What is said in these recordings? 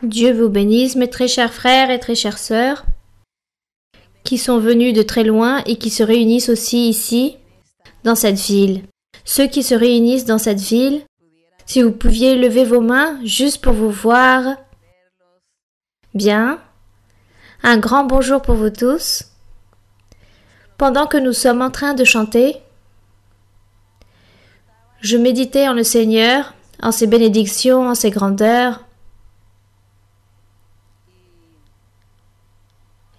Dieu vous bénisse, mes très chers frères et très chères sœurs, qui sont venus de très loin et qui se réunissent aussi ici, dans cette ville. Ceux qui se réunissent dans cette ville, si vous pouviez lever vos mains juste pour vous voir. Bien. Un grand bonjour pour vous tous. Pendant que nous sommes en train de chanter, je méditais en le Seigneur, en ses bénédictions, en ses grandeurs.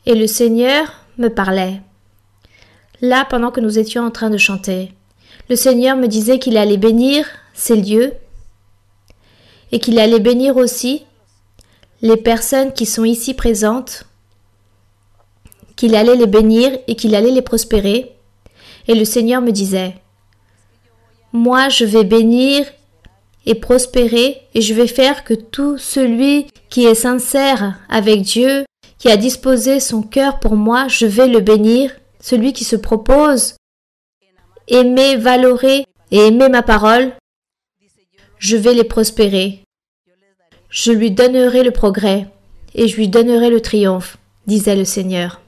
Et le Seigneur me parlait. Là, pendant que nous étions en train de chanter, le Seigneur me disait qu'il allait bénir ces lieux et qu'il allait bénir aussi les personnes qui sont ici présentes, qu'il allait les bénir et qu'il allait les prospérer. Et le Seigneur me disait, « Moi, je vais bénir et prospérer et je vais faire que tout celui qui est sincère avec Dieu, qui a disposé son cœur pour moi, je vais le bénir. Celui qui se propose, aimer, valorer et aimer ma parole, je vais les prospérer. Je lui donnerai le progrès et je lui donnerai le triomphe, disait le Seigneur.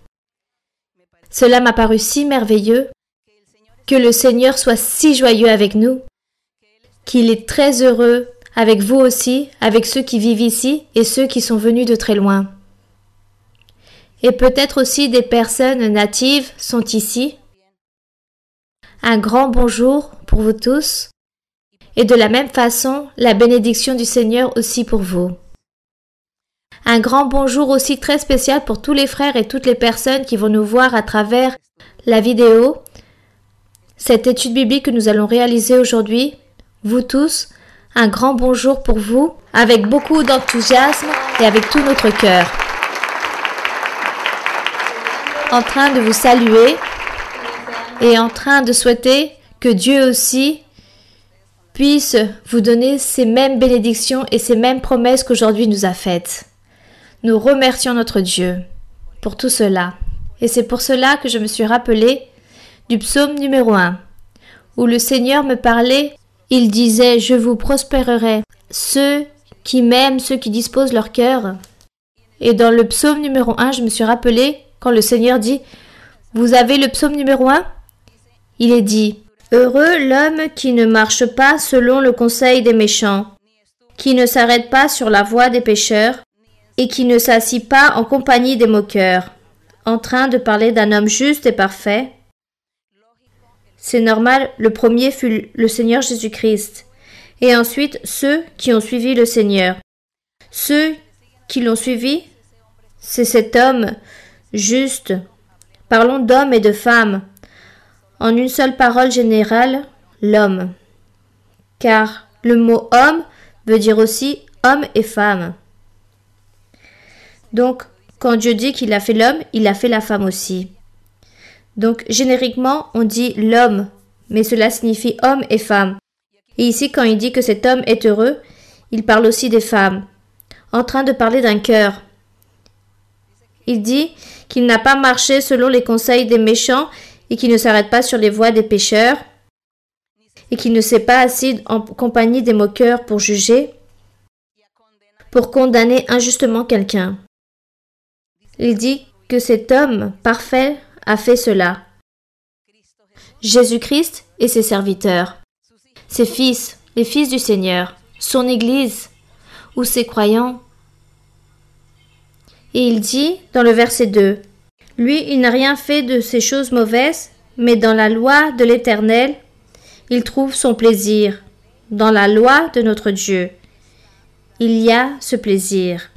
Cela m'a paru si merveilleux, que le Seigneur soit si joyeux avec nous, qu'il est très heureux avec vous aussi, avec ceux qui vivent ici et ceux qui sont venus de très loin. Et peut-être aussi des personnes natives sont ici. Un grand bonjour pour vous tous. Et de la même façon, la bénédiction du Seigneur aussi pour vous. Un grand bonjour aussi très spécial pour tous les frères et toutes les personnes qui vont nous voir à travers la vidéo. Cette étude biblique que nous allons réaliser aujourd'hui, vous tous, un grand bonjour pour vous, avec beaucoup d'enthousiasme et avec tout notre cœur. En train de vous saluer et en train de souhaiter que Dieu aussi puisse vous donner ces mêmes bénédictions et ces mêmes promesses qu'aujourd'hui nous a faites. Nous remercions notre Dieu pour tout cela. Et c'est pour cela que je me suis rappelée du psaume numéro 1, où le Seigneur me parlait, il disait « Je vous prospérerai, ceux qui m'aiment, ceux qui disposent leur cœur ». Et dans le psaume numéro 1, je me suis rappelée quand le Seigneur dit « Vous avez le psaume numéro 1 ?» Il est dit « Heureux l'homme qui ne marche pas selon le conseil des méchants, qui ne s'arrête pas sur la voie des pécheurs, et qui ne s'assit pas en compagnie des moqueurs. » En train de parler d'un homme juste et parfait. C'est normal, le premier fut le Seigneur Jésus-Christ. Et ensuite, ceux qui ont suivi le Seigneur. Ceux qui l'ont suivi, c'est cet homme juste. Parlons d'hommes et de femmes. En une seule parole générale, l'homme. Car le mot homme veut dire aussi homme et femme. Donc, quand Dieu dit qu'il a fait l'homme, il a fait la femme aussi. Donc, génériquement, on dit l'homme, mais cela signifie homme et femme. Et ici, quand il dit que cet homme est heureux, il parle aussi des femmes, en train de parler d'un cœur. Il dit qu'il n'a pas marché selon les conseils des méchants et qu'il ne s'arrête pas sur les voies des pécheurs et qu'il ne s'est pas assis en compagnie des moqueurs pour juger, pour condamner injustement quelqu'un. Il dit que cet homme parfait a fait cela. Jésus-Christ et ses serviteurs, ses fils, les fils du Seigneur, son Église ou ses croyants. Et il dit dans le verset 2, « Lui, il n'a rien fait de ces choses mauvaises, mais dans la loi de l'Éternel, il trouve son plaisir. Dans la loi de notre Dieu, il y a ce plaisir. »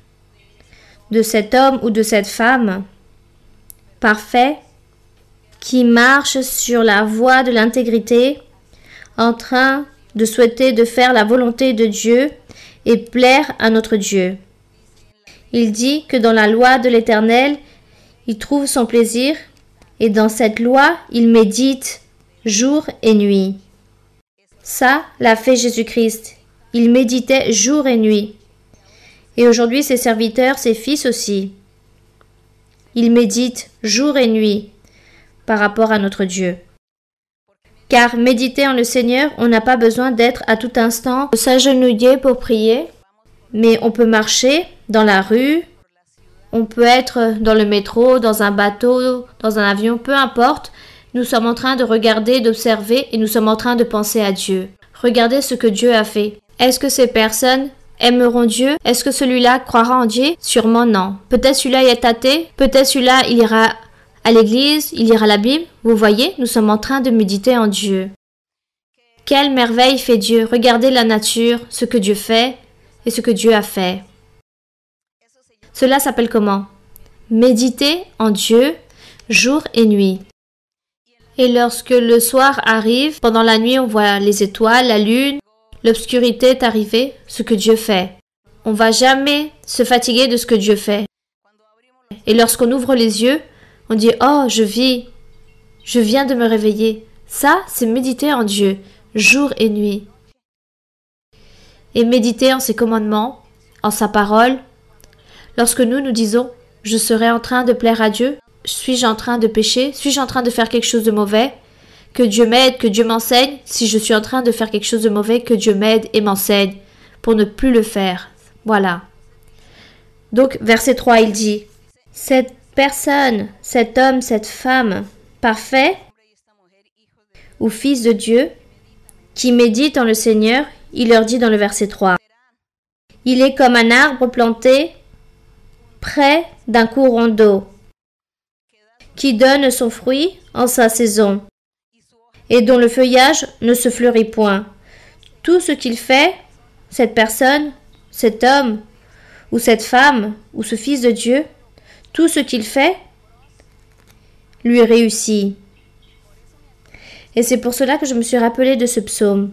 de cet homme ou de cette femme parfait qui marche sur la voie de l'intégrité, en train de souhaiter de faire la volonté de Dieu et plaire à notre Dieu. Il dit que dans la loi de l'Éternel, il trouve son plaisir et dans cette loi, il médite jour et nuit. Ça l'a fait Jésus-Christ. Il méditait jour et nuit. Et aujourd'hui, ses serviteurs, ses fils aussi. Ils méditent jour et nuit par rapport à notre Dieu. Car méditer en le Seigneur, on n'a pas besoin d'être à tout instant s'agenouiller pour prier, mais on peut marcher dans la rue, on peut être dans le métro, dans un bateau, dans un avion, peu importe. Nous sommes en train de regarder, d'observer et nous sommes en train de penser à Dieu. Regardez ce que Dieu a fait. Est-ce que ces personnes aimeront Dieu? Est-ce que celui-là croira en Dieu? Sûrement non. Peut-être celui-là est athée, peut-être celui-là il ira à l'église, il lira la Bible. Vous voyez, nous sommes en train de méditer en Dieu. Quelle merveille fait Dieu! Regardez la nature, ce que Dieu fait et ce que Dieu a fait. Cela s'appelle comment? Méditer en Dieu jour et nuit. Et lorsque le soir arrive, pendant la nuit on voit les étoiles, la lune, l'obscurité est arrivée, ce que Dieu fait. On ne va jamais se fatiguer de ce que Dieu fait. Et lorsqu'on ouvre les yeux, on dit « Oh, je vis, je viens de me réveiller ». Ça, c'est méditer en Dieu, jour et nuit. Et méditer en ses commandements, en sa parole. Lorsque nous disons « Je serai en train de plaire à Dieu », suis-je en train de pécher? Suis-je en train de faire quelque chose de mauvais? Que Dieu m'aide, que Dieu m'enseigne. Si je suis en train de faire quelque chose de mauvais, que Dieu m'aide et m'enseigne pour ne plus le faire. Voilà. Donc, verset 3, il dit « Cette personne, cet homme, cette femme, parfait, ou fils de Dieu, qui médite en le Seigneur, il leur dit dans le verset 3, « Il est comme un arbre planté près d'un courant d'eau, qui donne son fruit en sa saison, et dont le feuillage ne se fleurit point. Tout ce qu'il fait, cette personne, cet homme, ou cette femme, ou ce fils de Dieu, tout ce qu'il fait lui réussit. » Et c'est pour cela que je me suis rappelée de ce psaume,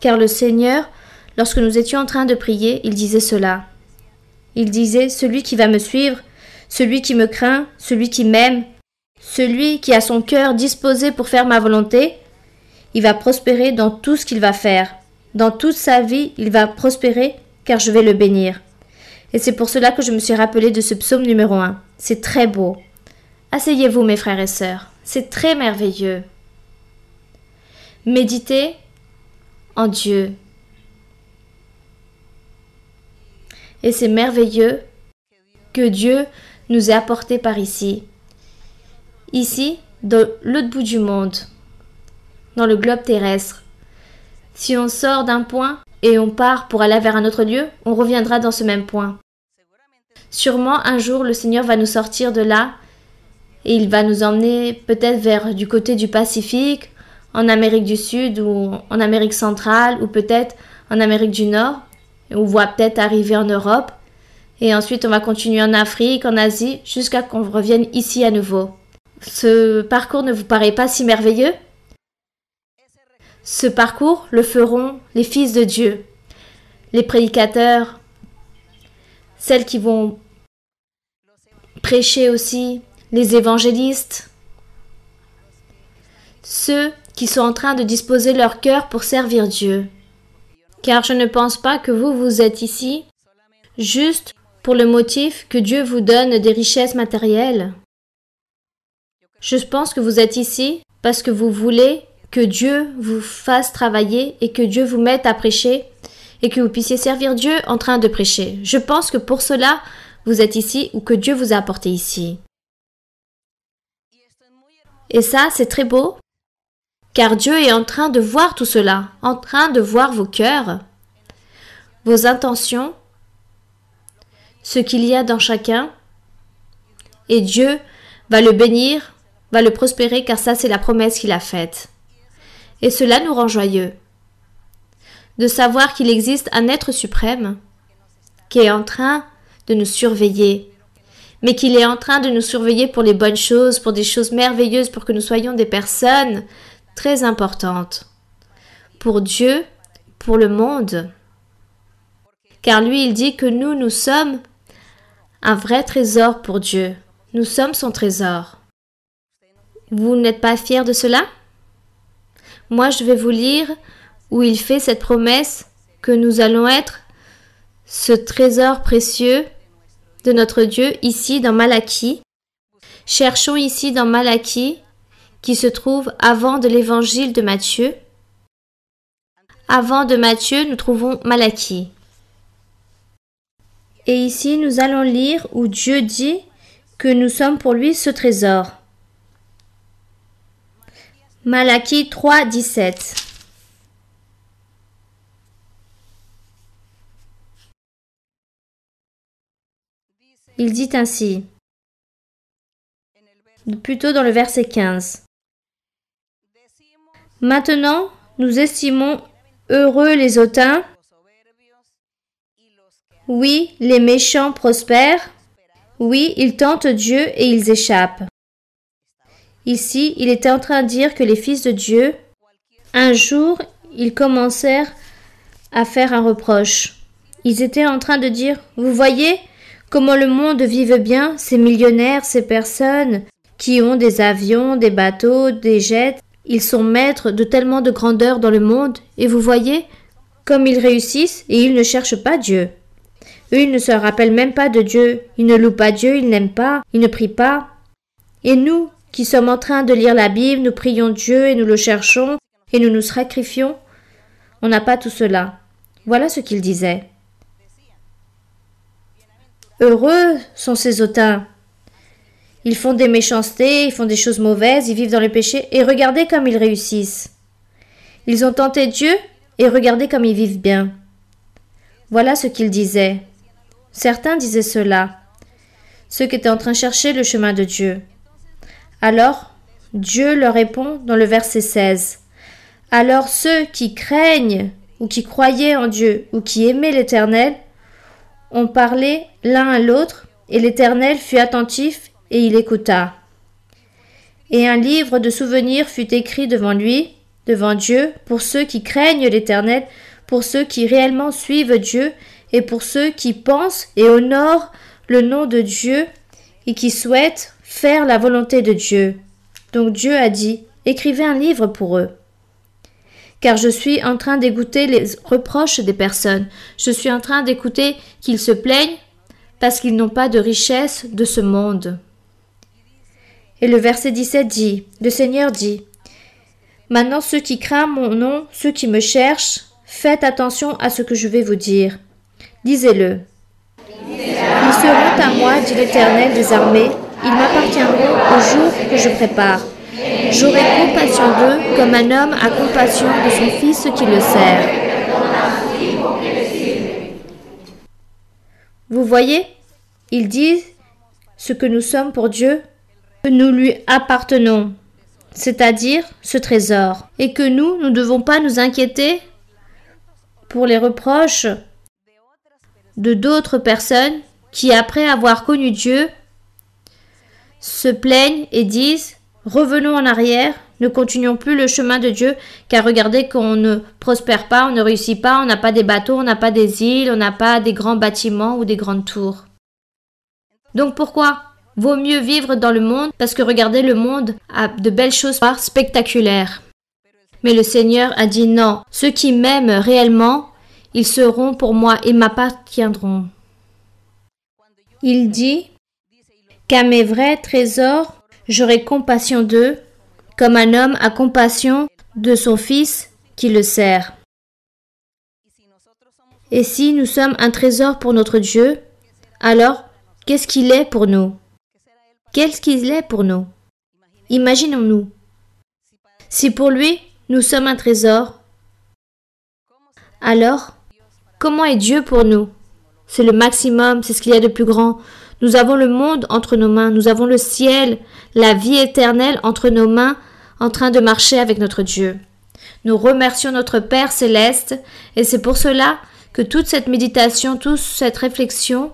car le Seigneur, lorsque nous étions en train de prier, il disait cela. Il disait « Celui qui va me suivre, celui qui me craint, celui qui m'aime, celui qui a son cœur disposé pour faire ma volonté, il va prospérer dans tout ce qu'il va faire. Dans toute sa vie, il va prospérer, car je vais le bénir. » Et c'est pour cela que je me suis rappelée de ce psaume numéro 1. C'est très beau. Asseyez-vous, mes frères et sœurs. C'est très merveilleux. Méditez en Dieu. Et c'est merveilleux que Dieu nous ait apporté par ici. Ici, dans l'autre bout du monde, dans le globe terrestre. Si on sort d'un point et on part pour aller vers un autre lieu, on reviendra dans ce même point. Sûrement, un jour, le Seigneur va nous sortir de là et il va nous emmener peut-être vers du côté du Pacifique, en Amérique du Sud ou en Amérique centrale ou peut-être en Amérique du Nord. On va peut-être arriver en Europe et ensuite on va continuer en Afrique, en Asie, jusqu'à qu'on revienne ici à nouveau. Ce parcours ne vous paraît pas si merveilleux? Ce parcours le feront les fils de Dieu, les prédicateurs, celles qui vont prêcher aussi, les évangélistes, ceux qui sont en train de disposer leur cœur pour servir Dieu. Car je ne pense pas que vous êtes ici juste pour le motif que Dieu vous donne des richesses matérielles. Je pense que vous êtes ici parce que vous voulez que Dieu vous fasse travailler et que Dieu vous mette à prêcher et que vous puissiez servir Dieu en train de prêcher. Je pense que pour cela, vous êtes ici ou que Dieu vous a apporté ici. Et ça, c'est très beau, car Dieu est en train de voir tout cela, en train de voir vos cœurs, vos intentions, ce qu'il y a dans chacun, et Dieu va le bénir, va le prospérer, car ça, c'est la promesse qu'il a faite. Et cela nous rend joyeux de savoir qu'il existe un être suprême qui est en train de nous surveiller, mais qu'il est en train de nous surveiller pour les bonnes choses, pour des choses merveilleuses, pour que nous soyons des personnes très importantes. Pour Dieu, pour le monde. Car lui, il dit que nous sommes un vrai trésor pour Dieu. Nous sommes son trésor. Vous n'êtes pas fiers de cela? Moi, je vais vous lire où il fait cette promesse que nous allons être ce trésor précieux de notre Dieu ici dans Malachie. Cherchons ici dans Malachie qui se trouve avant de l'évangile de Matthieu. Avant de Matthieu, nous trouvons Malachie. Et ici, nous allons lire où Dieu dit que nous sommes pour lui ce trésor. Malachie 3, 17. Il dit ainsi, plutôt dans le verset 15. Maintenant, nous estimons heureux les hautains. Oui, les méchants prospèrent. Oui, ils tentent Dieu et ils échappent. Ici, il était en train de dire que les fils de Dieu, un jour, ils commencèrent à faire un reproche. Ils étaient en train de dire, vous voyez comment le monde vive bien, ces millionnaires, ces personnes qui ont des avions, des bateaux, des jets, ils sont maîtres de tellement de grandeur dans le monde, et vous voyez comme ils réussissent et ils ne cherchent pas Dieu. Eux, ils ne se rappellent même pas de Dieu, ils ne louent pas Dieu, ils n'aiment pas, ils ne prient pas. Et nous, qui sommes en train de lire la Bible, nous prions Dieu et nous le cherchons et nous nous sacrifions, on n'a pas tout cela. Voilà ce qu'il disait. Heureux sont ces hautains. Ils font des méchancetés, ils font des choses mauvaises, ils vivent dans le péché, et regardez comme ils réussissent. Ils ont tenté Dieu, et regardez comme ils vivent bien. Voilà ce qu'il disait. Certains disaient cela, ceux qui étaient en train de chercher le chemin de Dieu. Alors, Dieu leur répond dans le verset 16. Alors ceux qui craignent, ou qui croyaient en Dieu, ou qui aimaient l'Éternel, ont parlé l'un à l'autre, et l'Éternel fut attentif, et il écouta. Et un livre de souvenirs fut écrit devant lui, devant Dieu, pour ceux qui craignent l'Éternel, pour ceux qui réellement suivent Dieu, et pour ceux qui pensent et honorent le nom de Dieu, et qui souhaitent faire la volonté de Dieu. Donc Dieu a dit, écrivez un livre pour eux. Car je suis en train d'écouter les reproches des personnes. Je suis en train d'écouter qu'ils se plaignent parce qu'ils n'ont pas de richesse de ce monde. Et le verset 17 dit, le Seigneur dit, maintenant ceux qui craignent mon nom, ceux qui me cherchent, faites attention à ce que je vais vous dire. Disez-le. Ils seront à moi, dit l'Éternel des armées, ils m'appartiendront au jour que je prépare. J'aurai compassion d'eux comme un homme a compassion de son fils qui le sert. Vous voyez, ils disent ce que nous sommes pour Dieu, que nous lui appartenons, c'est-à-dire ce trésor, et que nous ne devons pas nous inquiéter pour les reproches de d'autres personnes qui, après avoir connu Dieu, se plaignent et disent « Revenons en arrière, ne continuons plus le chemin de Dieu, car regardez qu'on ne prospère pas, on ne réussit pas, on n'a pas des bateaux, on n'a pas des îles, on n'a pas des grands bâtiments ou des grandes tours. » Donc pourquoi? Vaut mieux vivre dans le monde, parce que regardez, le monde a de belles choses spectaculaires. Mais le Seigneur a dit non, ceux qui m'aiment réellement, ils seront pour moi et m'appartiendront. Il dit qu'à mes vrais trésors, j'aurai compassion d'eux, comme un homme a compassion de son fils qui le sert. Et si nous sommes un trésor pour notre Dieu, alors qu'est-ce qu'il est pour nous? Qu'est-ce qu'il est pour nous? Imaginons-nous. Si pour lui, nous sommes un trésor, alors, comment est Dieu pour nous? C'est le maximum, c'est ce qu'il y a de plus grand. Nous avons le monde entre nos mains, nous avons le ciel, la vie éternelle entre nos mains, en train de marcher avec notre Dieu. Nous remercions notre Père céleste, et c'est pour cela que toute cette méditation, toute cette réflexion,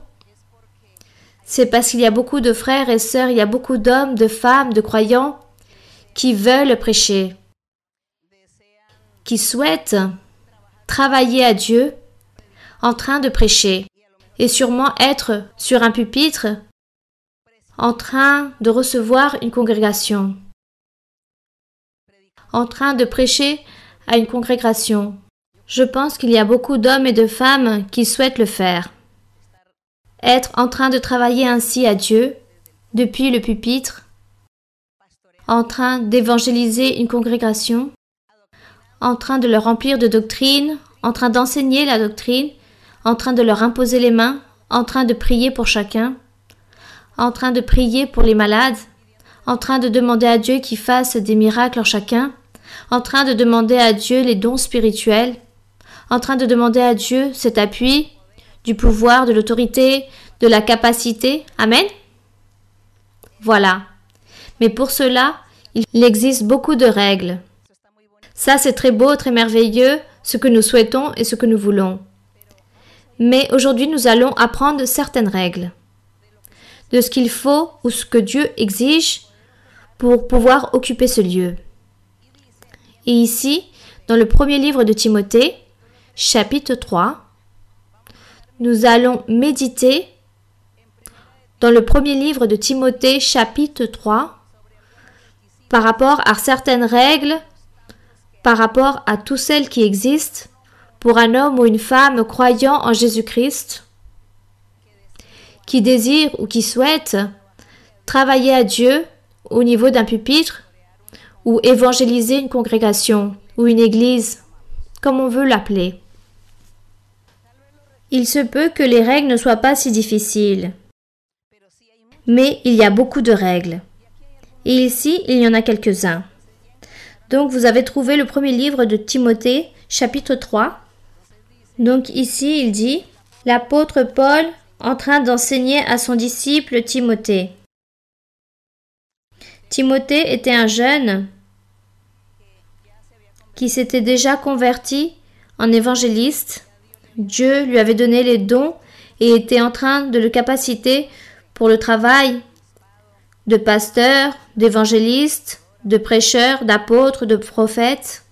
c'est parce qu'il y a beaucoup de frères et sœurs, il y a beaucoup d'hommes, de femmes, de croyants qui veulent prêcher, qui souhaitent travailler à Dieu en train de prêcher et sûrement être sur un pupitre en train de recevoir une congrégation, en train de prêcher à une congrégation. Je pense qu'il y a beaucoup d'hommes et de femmes qui souhaitent le faire. Être en train de travailler ainsi à Dieu, depuis le pupitre, en train d'évangéliser une congrégation, en train de leur remplir de doctrine, en train d'enseigner la doctrine, en train de leur imposer les mains, en train de prier pour chacun, en train de prier pour les malades, en train de demander à Dieu qu'il fasse des miracles en chacun, en train de demander à Dieu les dons spirituels, en train de demander à Dieu cet appui, du pouvoir, de l'autorité, de la capacité. Amen. Voilà. Mais pour cela, il existe beaucoup de règles. Ça, c'est très beau, très merveilleux, ce que nous souhaitons et ce que nous voulons. Mais aujourd'hui, nous allons apprendre certaines règles de ce qu'il faut ou ce que Dieu exige pour pouvoir occuper ce lieu. Et ici, dans le premier livre de Timothée, chapitre 3, nous allons méditer dans le premier livre de Timothée, chapitre 3, par rapport à certaines règles, par rapport à toutes celles qui existent pour un homme ou une femme croyant en Jésus-Christ, qui désire ou qui souhaite travailler à Dieu au niveau d'un pupitre ou évangéliser une congrégation ou une église, comme on veut l'appeler. Il se peut que les règles ne soient pas si difficiles, mais il y a beaucoup de règles. Et ici, il y en a quelques-uns. Donc, vous avez trouvé le premier livre de Timothée, chapitre 3. Donc, ici, il dit « L'apôtre Paul en train d'enseigner à son disciple Timothée. » Timothée était un jeune qui s'était déjà converti en évangéliste. Dieu lui avait donné les dons et était en train de le capaciter pour le travail de pasteur, d'évangéliste, de prêcheur, d'apôtre, de prophète.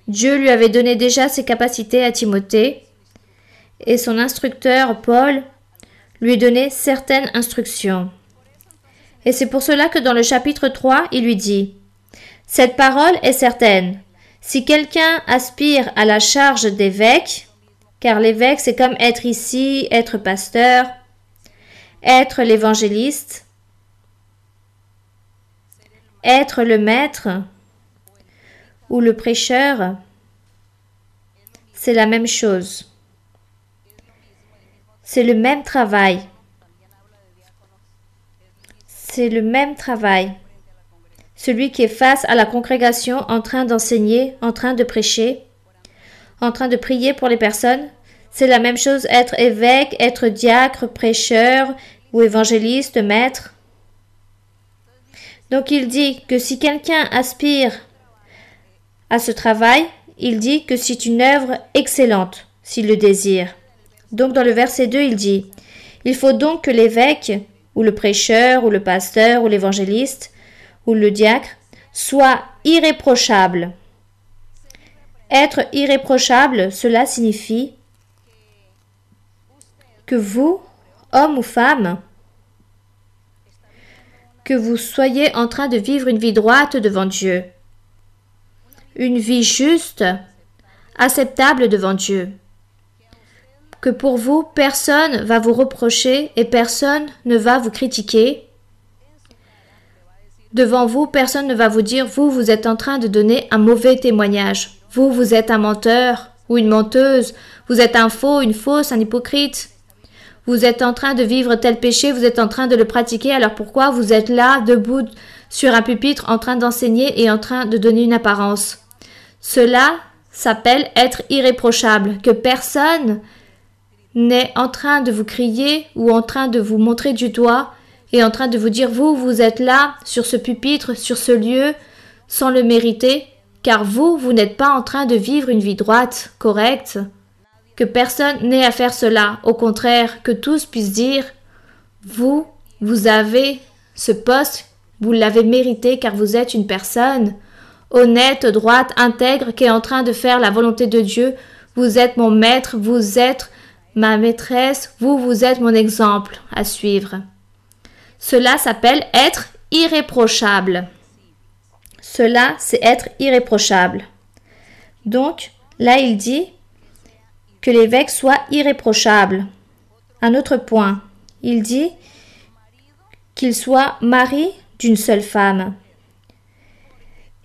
Dieu lui avait donné déjà ses capacités à Timothée et son instructeur Paul lui donnait certaines instructions. Et c'est pour cela que dans le chapitre 3, il lui dit « Cette parole est certaine. Si quelqu'un aspire à la charge d'évêque, car l'évêque c'est comme être ici, être pasteur, être l'évangéliste, être le maître ou le prêcheur, c'est la même chose. C'est le même travail. C'est le même travail. Celui qui est face à la congrégation en train d'enseigner, en train de prêcher, en train de prier pour les personnes, c'est la même chose être évêque, être diacre, prêcheur ou évangéliste, maître. Donc il dit que si quelqu'un aspire à ce travail, il dit que c'est une œuvre excellente s'il le désire. Donc dans le verset 2, il dit « Il faut donc que l'évêque ou le prêcheur ou le pasteur ou l'évangéliste ou le diacre soit irréprochable. » Être irréprochable, cela signifie que vous, homme ou femme, que vous soyez en train de vivre une vie droite devant Dieu, une vie juste, acceptable devant Dieu, que pour vous, personne va vous reprocher et personne ne va vous critiquer. Devant vous, personne ne va vous dire « Vous êtes en train de donner un mauvais témoignage. Vous êtes un menteur ou une menteuse. Vous êtes un faux, une fausse, un hypocrite. Vous êtes en train de vivre tel péché, vous êtes en train de le pratiquer. Alors pourquoi vous êtes là, debout sur un pupitre, en train d'enseigner et en train de donner une apparence ?» Cela s'appelle être irréprochable, que personne n'est en train de vous crier ou en train de vous montrer du doigt et en train de vous dire « Vous êtes là, sur ce pupitre, sur ce lieu, sans le mériter. » Car vous n'êtes pas en train de vivre une vie droite, correcte, que personne n'ait à faire cela. Au contraire, que tous puissent dire « vous avez ce poste, vous l'avez mérité car vous êtes une personne honnête, droite, intègre, qui est en train de faire la volonté de Dieu. Vous êtes mon maître, vous êtes ma maîtresse, vous êtes mon exemple à suivre. Cela s'appelle être irréprochable. Cela, c'est être irréprochable. Donc, là, il dit que l'évêque soit irréprochable. Un autre point, il dit qu'il soit mari d'une seule femme.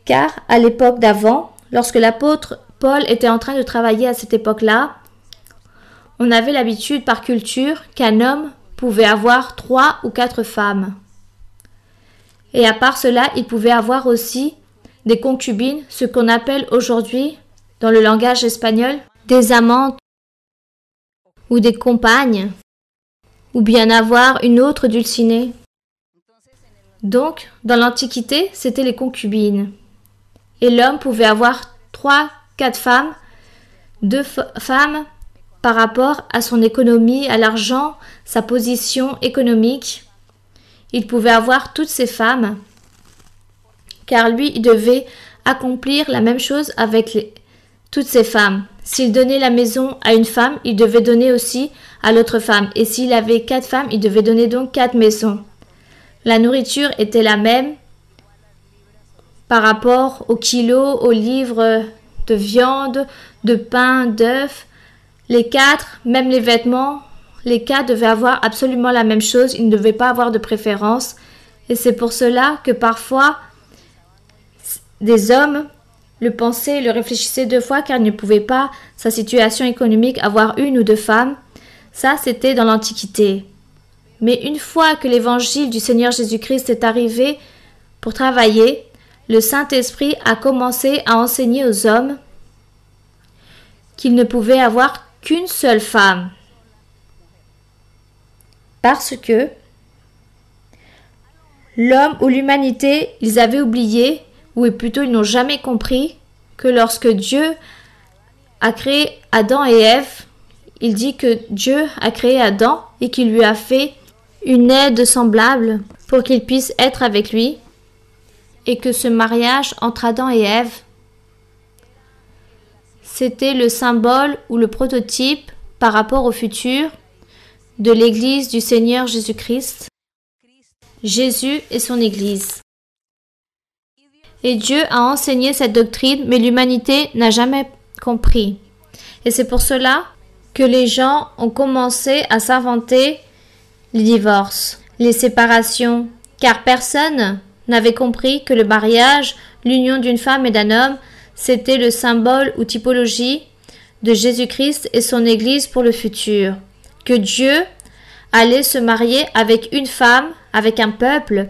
Car à l'époque d'avant, lorsque l'apôtre Paul était en train de travailler à cette époque-là, on avait l'habitude par culture qu'un homme pouvait avoir 3 ou 4 femmes. Et à part cela, il pouvait avoir aussi des concubines, ce qu'on appelle aujourd'hui, dans le langage espagnol, des amantes ou des compagnes, ou bien avoir une autre dulcinée. Donc, dans l'Antiquité, c'était les concubines. Et l'homme pouvait avoir 3, 4 femmes, 2 femmes par rapport à son économie, à l'argent, sa position économique. Il pouvait avoir toutes ces femmes, car lui, il devait accomplir la même chose avec toutes ces femmes. S'il donnait la maison à une femme, il devait donner aussi à l'autre femme. Et s'il avait 4 femmes, il devait donner donc 4 maisons. La nourriture était la même par rapport au kilo, aux livres de viande, de pain, d'œufs. Les 4, même les vêtements, les 4 devaient avoir absolument la même chose. Ils ne devaient pas avoir de préférence. Et c'est pour cela que parfois, des hommes le pensaient, le réfléchissaient 2 fois car ils ne pouvaient pas, sa situation économique, avoir 1 ou 2 femmes. Ça, c'était dans l'Antiquité. Mais une fois que l'évangile du Seigneur Jésus-Christ est arrivé pour travailler, le Saint-Esprit a commencé à enseigner aux hommes qu'ils ne pouvaient avoir qu'une seule femme. Parce que l'homme ou l'humanité, ils avaient oublié, ou plutôt ils n'ont jamais compris, que lorsque Dieu a créé Adam et Ève, il dit que Dieu a créé Adam et qu'il lui a fait une aide semblable pour qu'il puisse être avec lui, et que ce mariage entre Adam et Ève, c'était le symbole ou le prototype par rapport au futur de l'Église du Seigneur Jésus-Christ, Jésus et son Église. Et Dieu a enseigné cette doctrine, mais l'humanité n'a jamais compris. Et c'est pour cela que les gens ont commencé à s'inventer les divorces, les séparations, car personne n'avait compris que le mariage, l'union d'une femme et d'un homme, c'était le symbole ou typologie de Jésus-Christ et son Église pour le futur. Que Dieu allait se marier avec une femme, avec un peuple,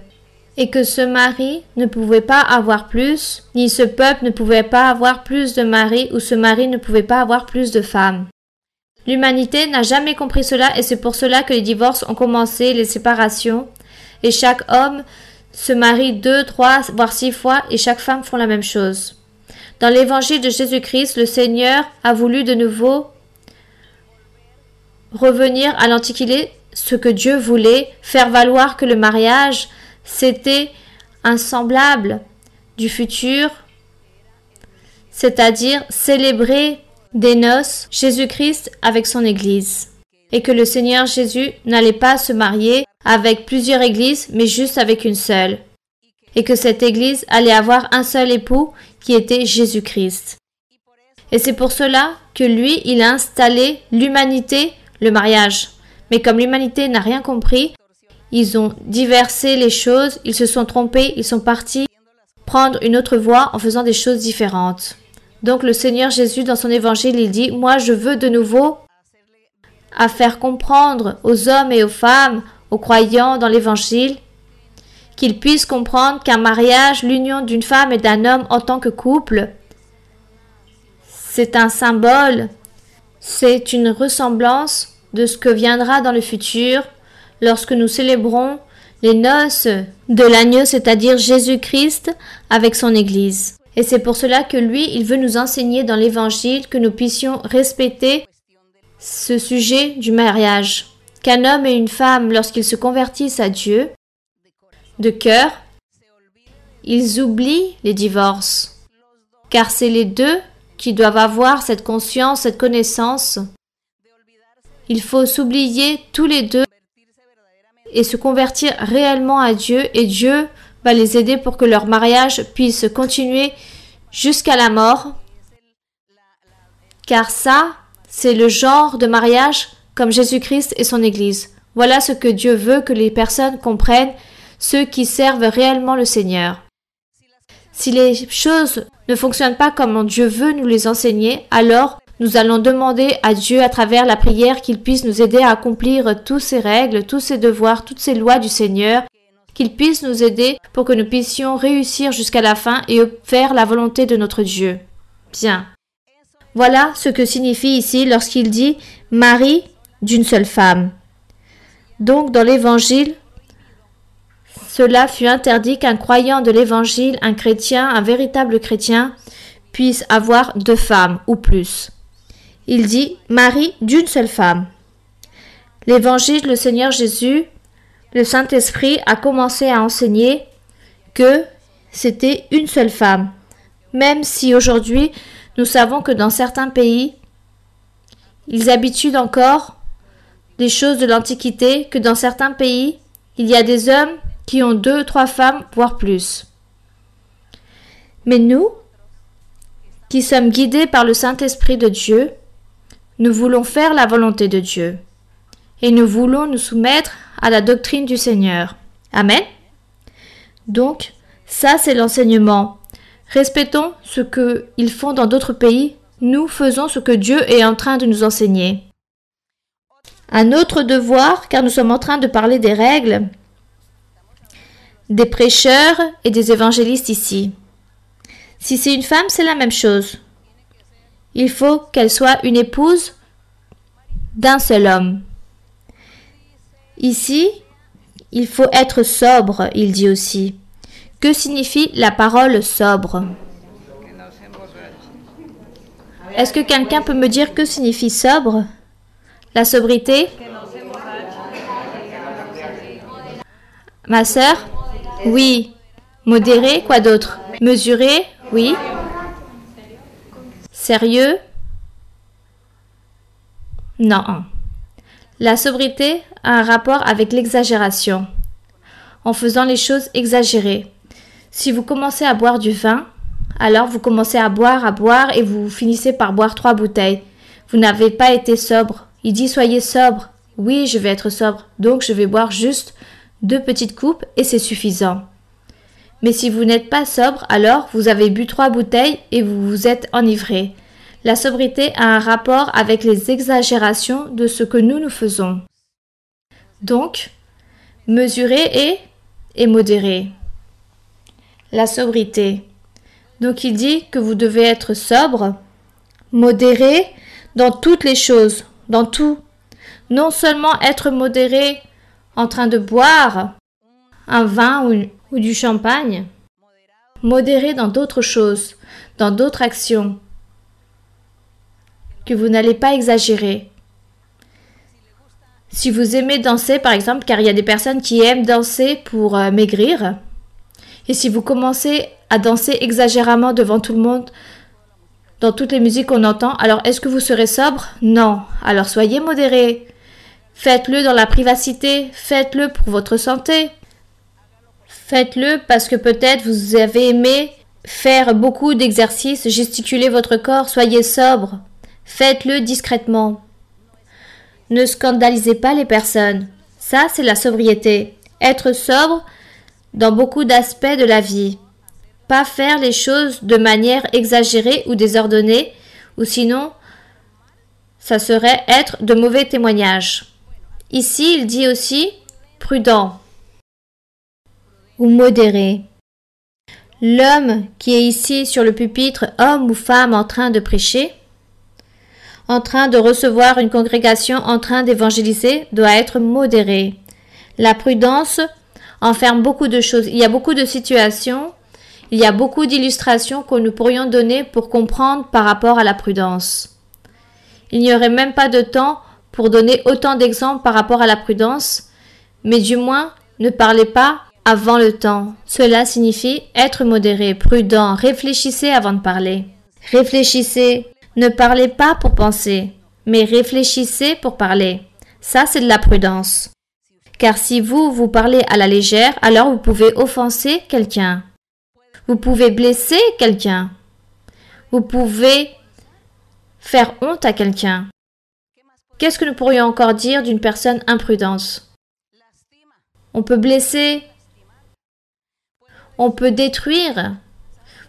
et que ce mari ne pouvait pas avoir plus, ni ce peuple ne pouvait pas avoir plus de maris, ou ce mari ne pouvait pas avoir plus de femmes. L'humanité n'a jamais compris cela et c'est pour cela que les divorces ont commencé, les séparations, et chaque homme se marie 2, 3, voire 6 fois et chaque femme font la même chose. Dans l'évangile de Jésus-Christ, le Seigneur a voulu de nouveau revenir à l'Antiquité, ce que Dieu voulait, faire valoir que le mariage, c'était un semblable du futur, c'est-à-dire célébrer des noces Jésus-Christ avec son Église, et que le Seigneur Jésus n'allait pas se marier avec plusieurs églises, mais juste avec une seule, et que cette Église allait avoir un seul époux qui était Jésus-Christ. Et c'est pour cela que lui, il a installé l'humanité, le mariage. Mais comme l'humanité n'a rien compris, ils ont diversé les choses, ils se sont trompés, ils sont partis prendre une autre voie en faisant des choses différentes. Donc le Seigneur Jésus, dans son évangile, il dit « Moi, je veux de nouveau à faire comprendre aux hommes et aux femmes, aux croyants dans l'évangile, qu'ils puissent comprendre qu'un mariage, l'union d'une femme et d'un homme en tant que couple, c'est un symbole, c'est une ressemblance de ce que viendra dans le futur lorsque nous célébrons les noces de l'agneau, c'est-à-dire Jésus-Christ avec son Église. Et c'est pour cela que lui, il veut nous enseigner dans l'Évangile que nous puissions respecter ce sujet du mariage. qu'un homme et une femme, lorsqu'ils se convertissent à Dieu, de cœur, ils oublient les divorces, car c'est les deux qui doivent avoir cette conscience, cette connaissance. Il faut s'oublier tous les deux et se convertir réellement à Dieu, et Dieu va les aider pour que leur mariage puisse continuer jusqu'à la mort, car ça, c'est le genre de mariage comme Jésus-Christ et son Église. Voilà ce que Dieu veut que les personnes comprennent, ceux qui servent réellement le Seigneur. Si les choses ne fonctionnent pas comme Dieu veut nous les enseigner, alors nous allons demander à Dieu à travers la prière qu'il puisse nous aider à accomplir toutes ces règles, tous ces devoirs, toutes ces lois du Seigneur, qu'il puisse nous aider pour que nous puissions réussir jusqu'à la fin et faire la volonté de notre Dieu. Bien. Voilà ce que signifie ici lorsqu'il dit « mari d'une seule femme ». Donc dans l'Évangile, cela fut interdit qu'un croyant de l'Évangile, un chrétien, un véritable chrétien, puisse avoir 2 femmes ou plus. Il dit « mari d'une seule femme ». L'Évangile, le Seigneur Jésus, le Saint-Esprit a commencé à enseigner que c'était une seule femme. Même si aujourd'hui, nous savons que dans certains pays, ils habituent encore des choses de l'Antiquité, que dans certains pays, il y a des hommes qui ont 2 ou 3 femmes, voire plus. Mais nous, qui sommes guidés par le Saint-Esprit de Dieu, nous voulons faire la volonté de Dieu et nous voulons nous soumettre à la doctrine du Seigneur. Amen. Donc, ça c'est l'enseignement. Respectons ce qu'ils font dans d'autres pays. Nous faisons ce que Dieu est en train de nous enseigner. Un autre devoir, car nous sommes en train de parler des règles, des prêcheurs et des évangélistes ici. Si c'est une femme, c'est la même chose. Il faut qu'elle soit une épouse d'un seul homme. Ici, il faut être sobre, il dit aussi. Que signifie la parole sobre? Est-ce que quelqu'un peut me dire que signifie sobre? La sobriété? Ma sœur? Oui. Modéré, quoi d'autre? Mesuré? Oui. Sérieux? Non. La sobriété a un rapport avec l'exagération, en faisant les choses exagérées. Si vous commencez à boire du vin, alors vous commencez à boire et vous finissez par boire 3 bouteilles. Vous n'avez pas été sobre. Il dit soyez sobre. Oui, je vais être sobre, donc je vais boire juste 2 petites coupes et c'est suffisant. Mais si vous n'êtes pas sobre, alors vous avez bu 3 bouteilles et vous vous êtes enivré. La sobriété a un rapport avec les exagérations de ce que nous faisons. Donc, mesurer et modérer. La sobriété. Donc il dit que vous devez être sobre, modéré dans toutes les choses, dans tout. Non seulement être modéré en train de boire un vin ou du champagne, modéré dans d'autres choses, dans d'autres actions, que vous n'allez pas exagérer. Si vous aimez danser, par exemple, car il y a des personnes qui aiment danser pour maigrir, et si vous commencez à danser exagérément devant tout le monde, dans toutes les musiques qu'on entend, alors est-ce que vous serez sobre? Non. Alors soyez modéré. Faites-le dans la privacité, faites-le pour votre santé. Faites-le parce que peut-être vous avez aimé faire beaucoup d'exercices, gesticuler votre corps, soyez sobre. Faites-le discrètement. Ne scandalisez pas les personnes. Ça, c'est la sobriété. Être sobre dans beaucoup d'aspects de la vie. Pas faire les choses de manière exagérée ou désordonnée, ou sinon, ça serait être de mauvais témoignages. Ici, il dit aussi prudent ou modéré. L'homme qui est ici sur le pupitre, homme ou femme en train de prêcher, en train de recevoir une congrégation, en train d'évangéliser, doit être modéré. La prudence enferme beaucoup de choses. Il y a beaucoup de situations, il y a beaucoup d'illustrations que nous pourrions donner pour comprendre par rapport à la prudence. Il n'y aurait même pas de temps pour donner autant d'exemples par rapport à la prudence, mais du moins, ne parlez pas avant le temps. Cela signifie être modéré, prudent, réfléchissez avant de parler. Réfléchissez, ne parlez pas pour penser, mais réfléchissez pour parler. Ça, c'est de la prudence. Car si vous parlez à la légère, alors vous pouvez offenser quelqu'un. Vous pouvez blesser quelqu'un. Vous pouvez faire honte à quelqu'un. Qu'est-ce que nous pourrions encore dire d'une personne imprudente? On peut blesser. On peut détruire.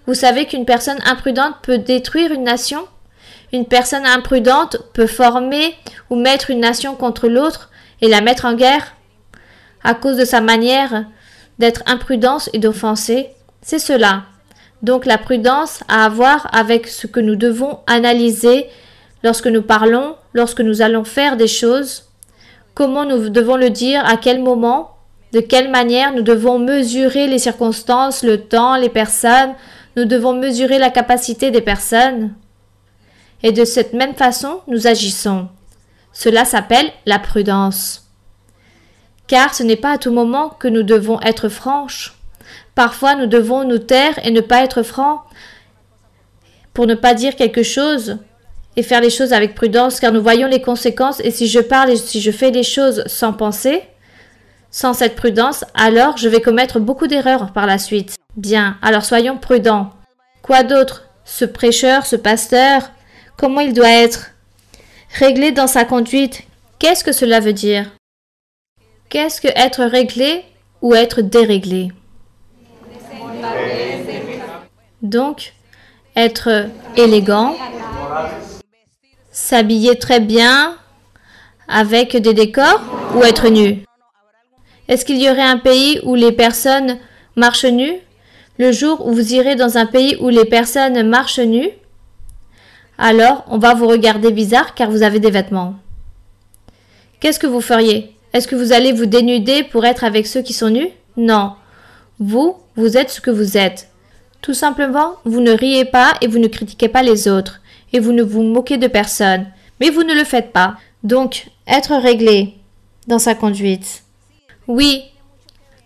Vous savez qu'une personne imprudente peut détruire une nation? Une personne imprudente peut former ou mettre une nation contre l'autre et la mettre en guerre à cause de sa manière d'être imprudente et d'offenser. C'est cela. Donc la prudence a à voir avec ce que nous devons analyser lorsque nous parlons, lorsque nous allons faire des choses, comment nous devons le dire, à quel moment, de quelle manière nous devons mesurer les circonstances, le temps, les personnes, nous devons mesurer la capacité des personnes. Et de cette même façon, nous agissons. Cela s'appelle la prudence. Car ce n'est pas à tout moment que nous devons être franches. Parfois, nous devons nous taire et ne pas être francs pour ne pas dire quelque chose et faire les choses avec prudence, car nous voyons les conséquences. Et si je parle et si je fais les choses sans penser, sans cette prudence, alors je vais commettre beaucoup d'erreurs par la suite. Bien, alors soyons prudents. Quoi d'autre? Ce prêcheur, ce pasteur, comment il doit être? Réglé dans sa conduite. Qu'est-ce que cela veut dire? Qu'est-ce que être réglé ou être déréglé? Donc, être élégant, s'habiller très bien, avec des décors, ou être nu? Est-ce qu'il y aurait un pays où les personnes marchent nues? Le jour où vous irez dans un pays où les personnes marchent nues, alors on va vous regarder bizarre car vous avez des vêtements. Qu'est-ce que vous feriez? Est-ce que vous allez vous dénuder pour être avec ceux qui sont nus? Non. Vous êtes ce que vous êtes. Tout simplement, vous ne riez pas et vous ne critiquez pas les autres. Et vous ne vous moquez de personne. Mais vous ne le faites pas. Donc, être réglé dans sa conduite. Oui,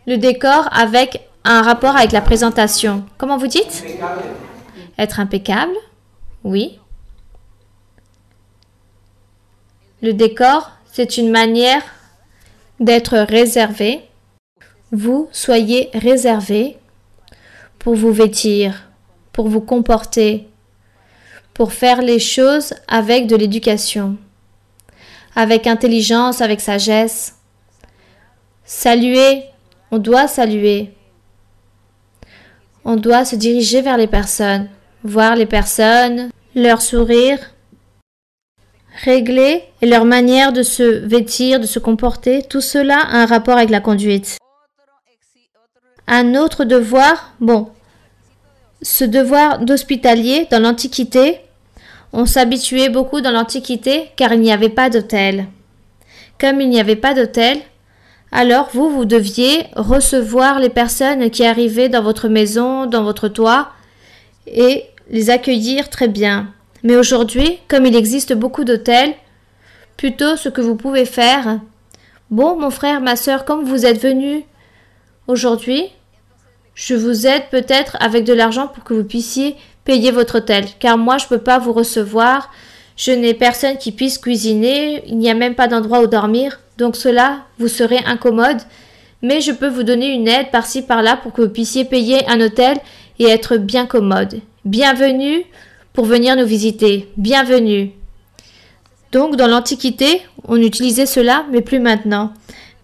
le décor avec un rapport avec la présentation. Comment vous dites? Être impeccable? Oui. Le décor, c'est une manière d'être réservé. Vous soyez réservé pour vous vêtir, pour vous comporter, pour faire les choses avec de l'éducation, avec intelligence, avec sagesse. Saluer, on doit saluer. On doit se diriger vers les personnes, voir les personnes, leur sourire, régler et leur manière de se vêtir, de se comporter, tout cela a un rapport avec la conduite. Un autre devoir, ce devoir d'hospitalier dans l'Antiquité, on s'habituait beaucoup dans l'Antiquité car il n'y avait pas d'hôtel. Comme il n'y avait pas d'hôtel, alors vous deviez recevoir les personnes qui arrivaient dans votre maison, dans votre toit et les accueillir très bien. Mais aujourd'hui, comme il existe beaucoup d'hôtels, plutôt ce que vous pouvez faire, mon frère, ma sœur, comme vous êtes venus aujourd'hui, je vous aide peut-être avec de l'argent pour que vous puissiez payer votre hôtel, car moi je ne peux pas vous recevoir, je n'ai personne qui puisse cuisiner, il n'y a même pas d'endroit où dormir, donc cela vous serez incommode, mais je peux vous donner une aide par-ci par-là pour que vous puissiez payer un hôtel et être bien commode. Bienvenue pour venir nous visiter, bienvenue. Donc dans l'Antiquité, on utilisait cela, mais plus maintenant.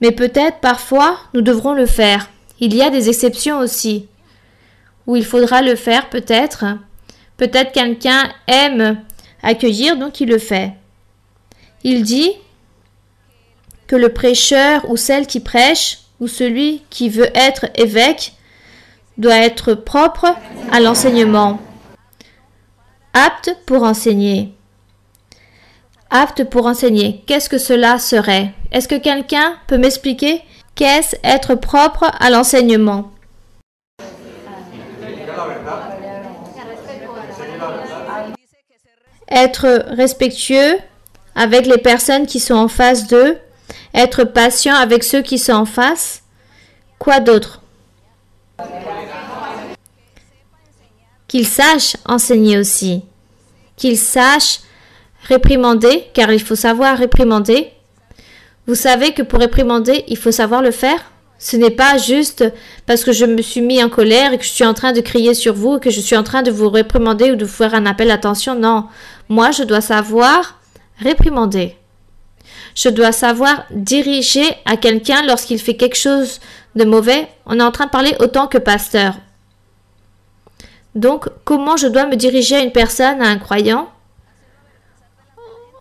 Mais peut-être parfois nous devrons le faire. Il y a des exceptions aussi, où il faudra le faire peut-être. Peut-être quelqu'un aime accueillir, donc il le fait. Il dit que le prêcheur ou celle qui prêche, ou celui qui veut être évêque, doit être propre à l'enseignement, apte pour enseigner. Apte pour enseigner, qu'est-ce que cela serait? Est-ce que quelqu'un peut m'expliquer qu'est-ce être propre à l'enseignement? Être respectueux avec les personnes qui sont en face d'eux, être patient avec ceux qui sont en face. Quoi d'autre? Qu'ils sachent enseigner aussi, qu'ils sachent réprimander, car il faut savoir réprimander. Vous savez que pour réprimander, il faut savoir le faire. Ce n'est pas juste parce que je me suis mis en colère et que je suis en train de crier sur vous, que je suis en train de vous réprimander ou de vous faire un appel d'attention. Non, moi je dois savoir réprimander. Je dois savoir diriger à quelqu'un lorsqu'il fait quelque chose de mauvais. On est en train de parler autant que pasteur. Donc, comment je dois me diriger à une personne, à un croyant?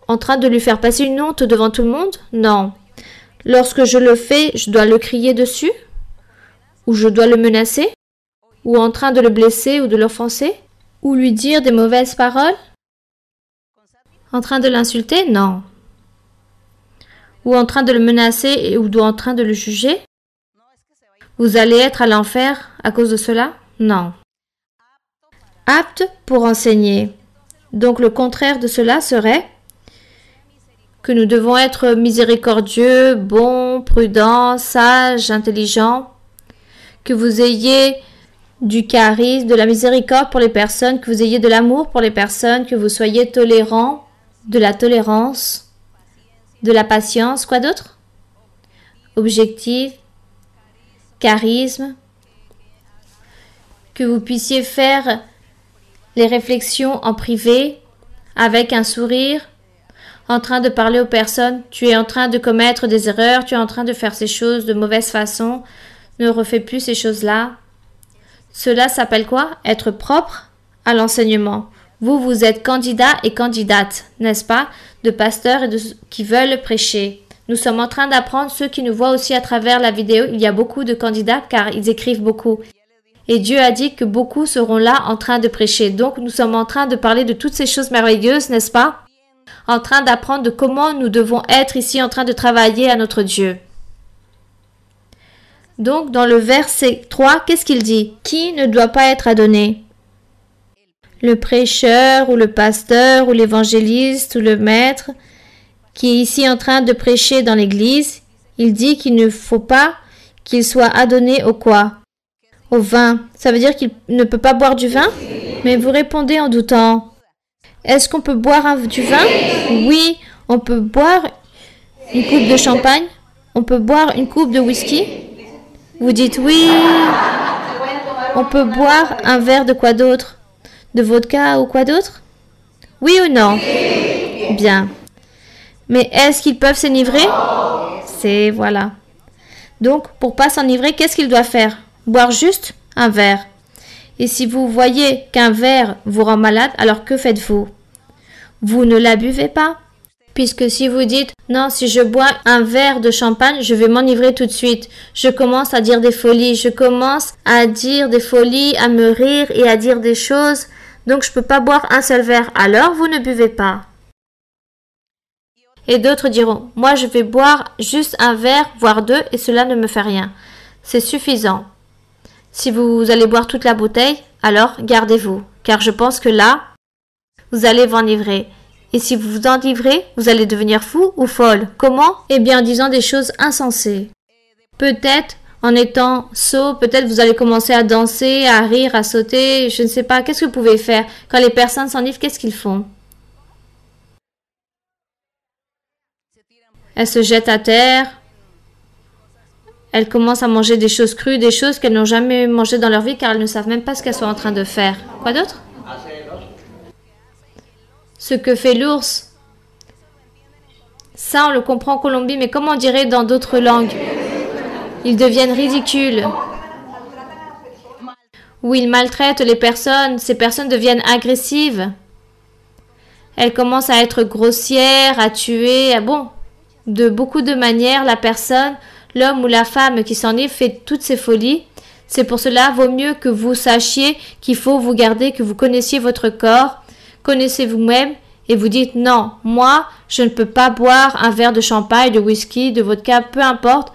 En train de lui faire passer une honte devant tout le monde? Non. Lorsque je le fais, je dois le crier dessus? Ou je dois le menacer? Ou en train de le blesser ou de l'offenser? Ou lui dire des mauvaises paroles? En train de l'insulter? Non. Ou en train de le menacer ou en train de le juger? Vous allez être à l'enfer à cause de cela? Non. Apte pour enseigner. Donc le contraire de cela serait que nous devons être miséricordieux, bons, prudents, sages, intelligents, que vous ayez du charisme, de la miséricorde pour les personnes, que vous ayez de l'amour pour les personnes, que vous soyez tolérants, de la tolérance, de la patience, quoi d'autre? Objectif, charisme, que vous puissiez faire les réflexions en privé, avec un sourire, en train de parler aux personnes, tu es en train de commettre des erreurs, tu es en train de faire ces choses de mauvaise façon, ne refais plus ces choses-là. Cela s'appelle quoi? Être propre à l'enseignement. Vous êtes candidat et candidate, n'est-ce pas, de pasteurs et qui veulent prêcher. Nous sommes en train d'apprendre, ceux qui nous voient aussi à travers la vidéo, il y a beaucoup de candidats car ils écrivent beaucoup. Et Dieu a dit que beaucoup seront là en train de prêcher. Donc nous sommes en train de parler de toutes ces choses merveilleuses, n'est-ce pas? En train d'apprendre de comment nous devons être ici en train de travailler à notre Dieu. Donc dans le verset 3, qu'est-ce qu'il dit? Qui ne doit pas être adonné? Le prêcheur ou le pasteur ou l'évangéliste ou le maître qui est ici en train de prêcher dans l'église, il dit qu'il ne faut pas qu'il soit adonné au quoi? Au vin. Ça veut dire qu'il ne peut pas boire du vin? Mais vous répondez en doutant. Est-ce qu'on peut boire du vin? Oui, on peut boire une coupe de champagne. On peut boire une coupe de whisky. Vous dites oui. On peut boire un verre de quoi d'autre? De vodka ou quoi d'autre? Oui ou non? Bien. Mais est-ce qu'ils peuvent s'enivrer? C'est voilà. Donc, pour pas s'enivrer, qu'est-ce qu'ils doivent faire? Boire juste un verre. Et si vous voyez qu'un verre vous rend malade, alors que faites-vous? Vous ne la buvez pas. Puisque si vous dites, non, si je bois un verre de champagne, je vais m'enivrer tout de suite. Je commence à dire des folies, à me rire et à dire des choses. Donc je ne peux pas boire un seul verre. Alors vous ne buvez pas. Et d'autres diront, moi je vais boire juste un verre, voire deux, et cela ne me fait rien. C'est suffisant. Si vous allez boire toute la bouteille, alors gardez-vous. Car je pense que là, vous allez vous enivrer. Et si vous vous enivrez, vous allez devenir fou ou folle. Comment? Eh bien en disant des choses insensées. Peut-être en étant sot, peut-être vous allez commencer à danser, à rire, à sauter, je ne sais pas. Qu'est-ce que vous pouvez faire? Quand les personnes s'enivrent, qu'est-ce qu'ils font? Elles se jettent à terre. Elles commencent à manger des choses crues, des choses qu'elles n'ont jamais mangées dans leur vie car elles ne savent même pas ce qu'elles sont en train de faire. Quoi d'autre? Ce que fait l'ours. Ça, on le comprend en Colombie, mais comment on dirait dans d'autres langues? Ils deviennent ridicules. Ou ils maltraitent les personnes. Ces personnes deviennent agressives. Elles commencent à être grossières, à tuer. Bon, de beaucoup de manières, la personne, l'homme ou la femme qui s'enivre fait toutes ces folies. C'est pour cela, vaut mieux que vous sachiez qu'il faut vous garder, que vous connaissiez votre corps, connaissez vous-même et vous dites non, moi, je ne peux pas boire un verre de champagne, de whisky, de vodka, peu importe.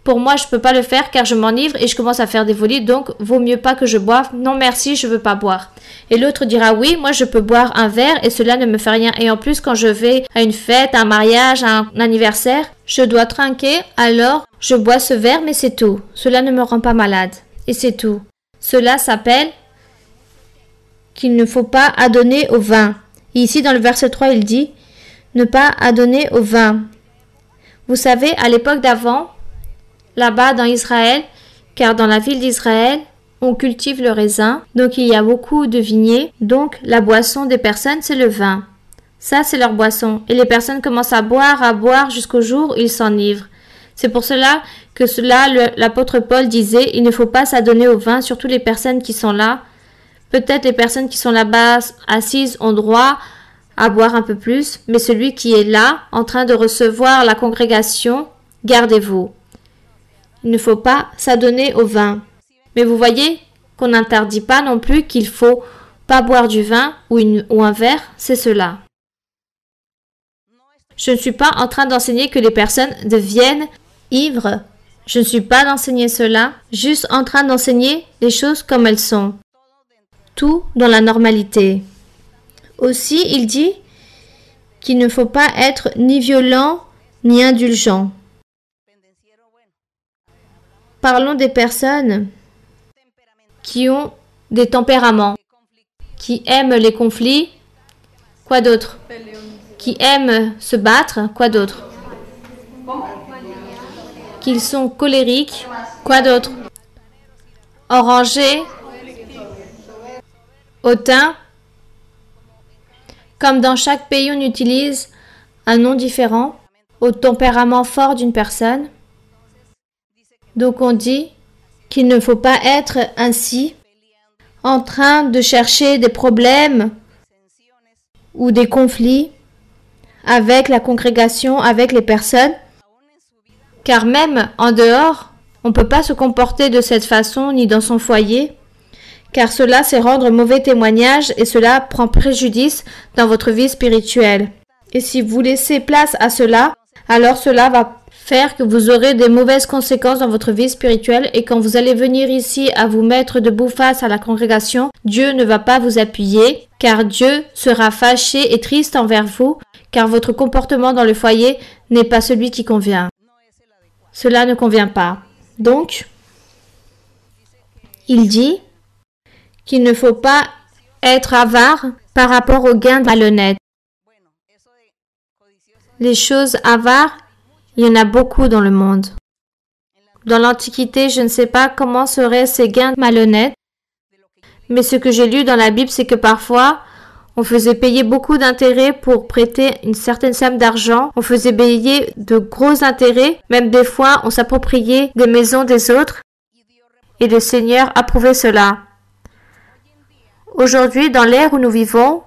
pour moi, je ne peux pas le faire car je m'enivre et je commence à faire des folies, donc vaut mieux pas que je boive. Non merci, je veux pas boire. Et l'autre dira oui, moi je peux boire un verre et cela ne me fait rien. Et en plus, quand je vais à une fête, à un mariage, à un anniversaire, je dois trinquer, alors je bois ce verre, mais c'est tout. Cela ne me rend pas malade. Et c'est tout. Cela s'appelle qu'il ne faut pas adonner au vin. Et ici, dans le verset 3, il dit ne pas adonner au vin. Vous savez, à l'époque d'avant, là-bas dans Israël, car dans la ville d'Israël, on cultive le raisin, donc il y a beaucoup de vigniers, donc la boisson des personnes, c'est le vin. Ça, c'est leur boisson. Et les personnes commencent à boire jusqu'au jour où ils s'enivrent. C'est pour cela que l'apôtre Paul disait, il ne faut pas s'adonner au vin, surtout les personnes qui sont là. Peut-être les personnes qui sont là-bas assises ont droit à boire un peu plus, mais celui qui est là, en train de recevoir la congrégation, gardez-vous. Il ne faut pas s'adonner au vin. Mais vous voyez qu'on n'interdit pas non plus qu'il faut pas boire du vin ou un verre, c'est cela. Je ne suis pas en train d'enseigner que les personnes deviennent ivres. Je ne suis pas d'enseigner cela, juste en train d'enseigner les choses comme elles sont. Tout dans la normalité. Aussi, il dit qu'il ne faut pas être ni violent ni indulgent. Parlons des personnes qui ont des tempéraments, qui aiment les conflits, quoi d'autre? Qui aiment se battre, quoi d'autre? Qu'ils sont colériques, quoi d'autre? Enragés, hautains. Comme dans chaque pays, on utilise un nom différent au tempérament fort d'une personne. Donc on dit qu'il ne faut pas être ainsi, en train de chercher des problèmes ou des conflits avec la congrégation, avec les personnes, car même en dehors, on ne peut pas se comporter de cette façon ni dans son foyer, car cela c'est rendre mauvais témoignage et cela prend préjudice dans votre vie spirituelle. Et si vous laissez place à cela, alors cela va faire que vous aurez des mauvaises conséquences dans votre vie spirituelle et quand vous allez venir ici à vous mettre debout face à la congrégation, Dieu ne va pas vous appuyer, car Dieu sera fâché et triste envers vous, car votre comportement dans le foyer n'est pas celui qui convient. Cela ne convient pas. Donc, il dit qu'il ne faut pas être avare par rapport aux gains malhonnêtes. Les choses avares, il y en a beaucoup dans le monde. Dans l'Antiquité, je ne sais pas comment seraient ces gains malhonnêtes, mais ce que j'ai lu dans la Bible, c'est que parfois, on faisait payer beaucoup d'intérêts pour prêter une certaine somme d'argent. On faisait payer de gros intérêts. Même des fois, on s'appropriait des maisons des autres. Et le Seigneur approuvait cela. Aujourd'hui, dans l'ère où nous vivons,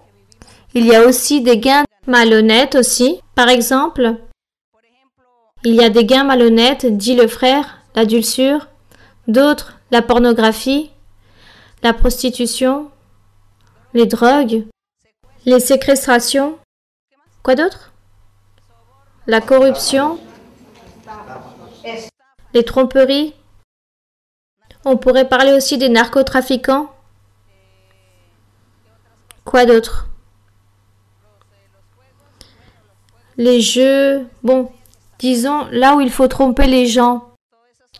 il y a aussi des gains malhonnêtes aussi. Par exemple, il y a des gains malhonnêtes, dit le frère, l'adultère, d'autres, la pornographie, la prostitution, les drogues, les séquestrations, quoi d'autre? La corruption, les tromperies. On pourrait parler aussi des narcotrafiquants. Quoi d'autre? Les jeux, bon, disons, là où il faut tromper les gens.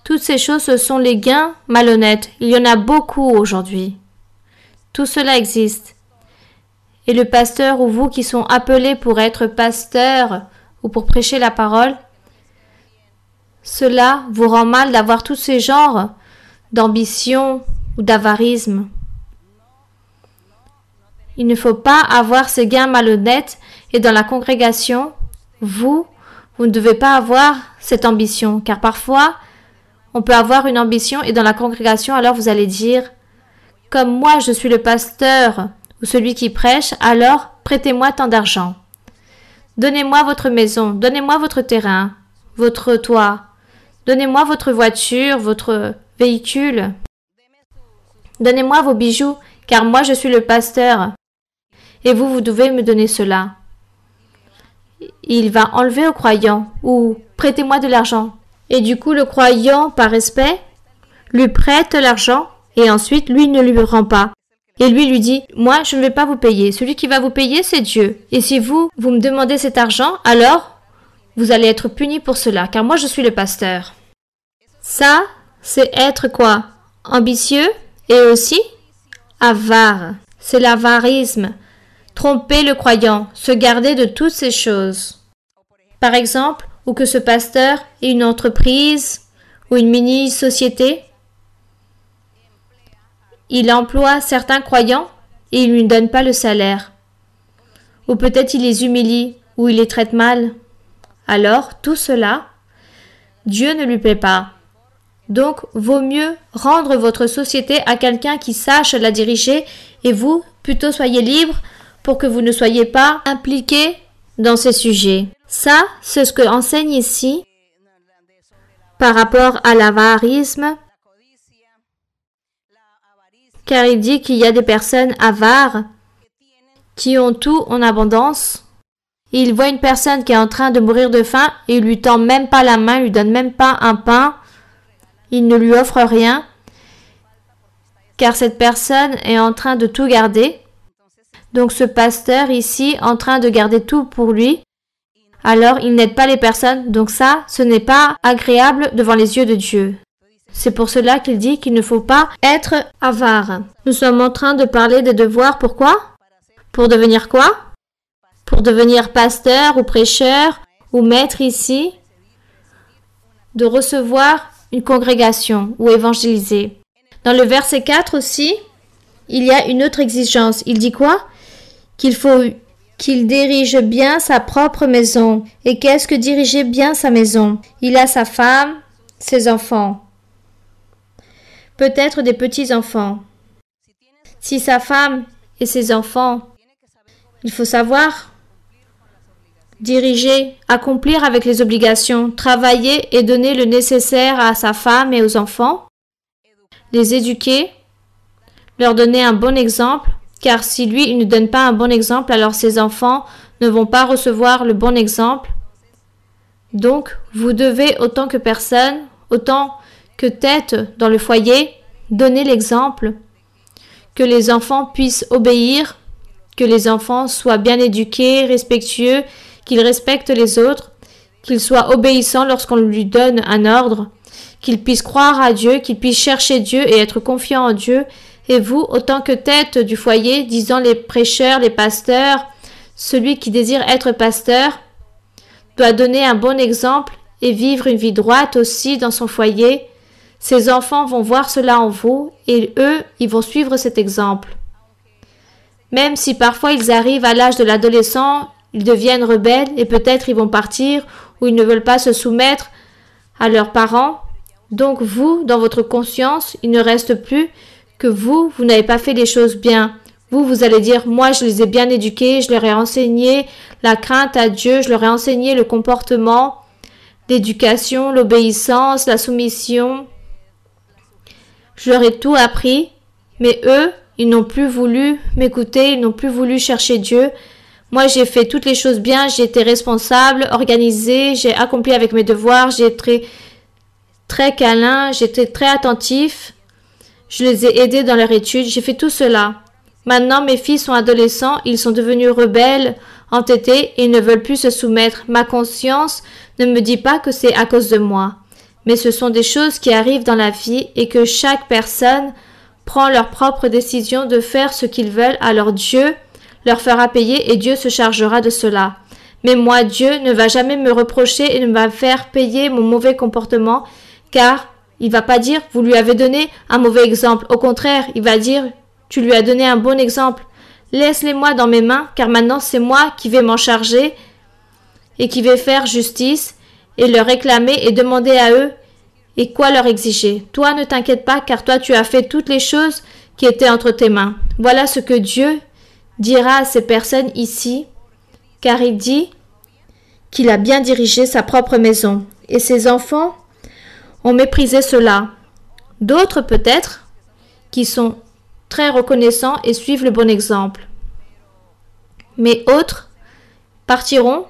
Toutes ces choses, ce sont les gains malhonnêtes. Il y en a beaucoup aujourd'hui. Tout cela existe. Et le pasteur ou vous qui sont appelés pour être pasteur ou pour prêcher la parole, cela vous rend mal d'avoir tous ces genres d'ambition ou d'avarisme. Il ne faut pas avoir ces gains malhonnêtes et dans la congrégation, vous ne devez pas avoir cette ambition, car parfois, on peut avoir une ambition et dans la congrégation, alors vous allez dire, comme moi je suis le pasteur ou celui qui prêche, alors prêtez-moi tant d'argent. Donnez-moi votre maison, donnez-moi votre terrain, votre toit, donnez-moi votre voiture, votre véhicule. Donnez-moi vos bijoux, car moi je suis le pasteur. Et vous devez me donner cela. Il va enlever aux croyants, ou prêtez-moi de l'argent. Et du coup, le croyant, par respect, lui prête l'argent et ensuite, lui ne lui rend pas. Et lui dit, moi, je ne vais pas vous payer. Celui qui va vous payer, c'est Dieu. Et si vous me demandez cet argent, alors vous allez être puni pour cela, car moi, je suis le pasteur. Ça, c'est être quoi? Ambitieux et aussi avare. C'est l'avarisme. Tromper le croyant, se garder de toutes ces choses. Par exemple, ou que ce pasteur ait une entreprise ou une mini-société, il emploie certains croyants et il ne lui donne pas le salaire. Ou peut-être il les humilie ou il les traite mal. Alors, tout cela, Dieu ne lui plaît pas. Donc, vaut mieux rendre votre société à quelqu'un qui sache la diriger et vous, plutôt soyez libre pour que vous ne soyez pas impliqué dans ces sujets. Ça, c'est ce que enseigne ici par rapport à l'avarisme, car il dit qu'il y a des personnes avares qui ont tout en abondance. Et il voit une personne qui est en train de mourir de faim et il lui tend même pas la main, il lui donne même pas un pain, il ne lui offre rien, car cette personne est en train de tout garder. Donc ce pasteur ici, en train de garder tout pour lui, alors il n'aide pas les personnes, donc ça, ce n'est pas agréable devant les yeux de Dieu. C'est pour cela qu'il dit qu'il ne faut pas être avare. Nous sommes en train de parler des devoirs, pourquoi? Pour devenir quoi? Pour devenir pasteur ou prêcheur ou maître ici, de recevoir une congrégation ou évangéliser. Dans le verset 4 aussi, il y a une autre exigence. Il dit quoi? Qu'il faut qu'il dirige bien sa propre maison. Et qu'est-ce que diriger bien sa maison? Il a sa femme, ses enfants. Peut-être des petits-enfants. Si sa femme et ses enfants, il faut savoir diriger, accomplir avec les obligations, travailler et donner le nécessaire à sa femme et aux enfants, les éduquer, leur donner un bon exemple, car si lui, il ne donne pas un bon exemple, alors ses enfants ne vont pas recevoir le bon exemple. Donc, vous devez, autant que personne, autant que tête dans le foyer, donner l'exemple, que les enfants puissent obéir, que les enfants soient bien éduqués, respectueux, qu'ils respectent les autres, qu'ils soient obéissants lorsqu'on lui donne un ordre, qu'ils puissent croire à Dieu, qu'ils puissent chercher Dieu et être confiants en Dieu. Et vous, autant que tête du foyer, disons les prêcheurs, les pasteurs, celui qui désire être pasteur doit donner un bon exemple et vivre une vie droite aussi dans son foyer. Ses enfants vont voir cela en vous et eux, ils vont suivre cet exemple. Même si parfois ils arrivent à l'âge de l'adolescent, ils deviennent rebelles et peut-être ils vont partir ou ils ne veulent pas se soumettre à leurs parents. Donc vous, dans votre conscience, il ne reste plus que vous n'avez pas fait les choses bien. Vous allez dire, moi je les ai bien éduqués, je leur ai enseigné la crainte à Dieu, je leur ai enseigné le comportement, l'éducation, l'obéissance, la soumission. Je leur ai tout appris, mais eux, ils n'ont plus voulu m'écouter, ils n'ont plus voulu chercher Dieu. Moi, j'ai fait toutes les choses bien, j'ai été responsable, organisée, j'ai accompli avec mes devoirs, j'ai été très câlin, j'étais très attentif. Je les ai aidés dans leur étude, j'ai fait tout cela. Maintenant, mes filles sont adolescents, ils sont devenus rebelles, entêtés et ne veulent plus se soumettre. Ma conscience ne me dit pas que c'est à cause de moi. Mais ce sont des choses qui arrivent dans la vie et que chaque personne prend leur propre décision de faire ce qu'ils veulent, alors Dieu leur fera payer et Dieu se chargera de cela. Mais moi, Dieu ne va jamais me reprocher et ne va faire payer mon mauvais comportement, car il va pas dire « vous lui avez donné un mauvais exemple ». Au contraire, il va dire « tu lui as donné un bon exemple ». Laisse-les-moi dans mes mains, car maintenant c'est moi qui vais m'en charger et qui vais faire justice et leur réclamer et demander à eux et quoi leur exiger. Toi, ne t'inquiète pas, car toi tu as fait toutes les choses qui étaient entre tes mains. Voilà ce que Dieu dira à ces personnes ici, car il dit qu'il a bien dirigé sa propre maison. Et ses enfants ont méprisé cela. D'autres peut-être, qui sont très reconnaissants et suivent le bon exemple. Mais autres partiront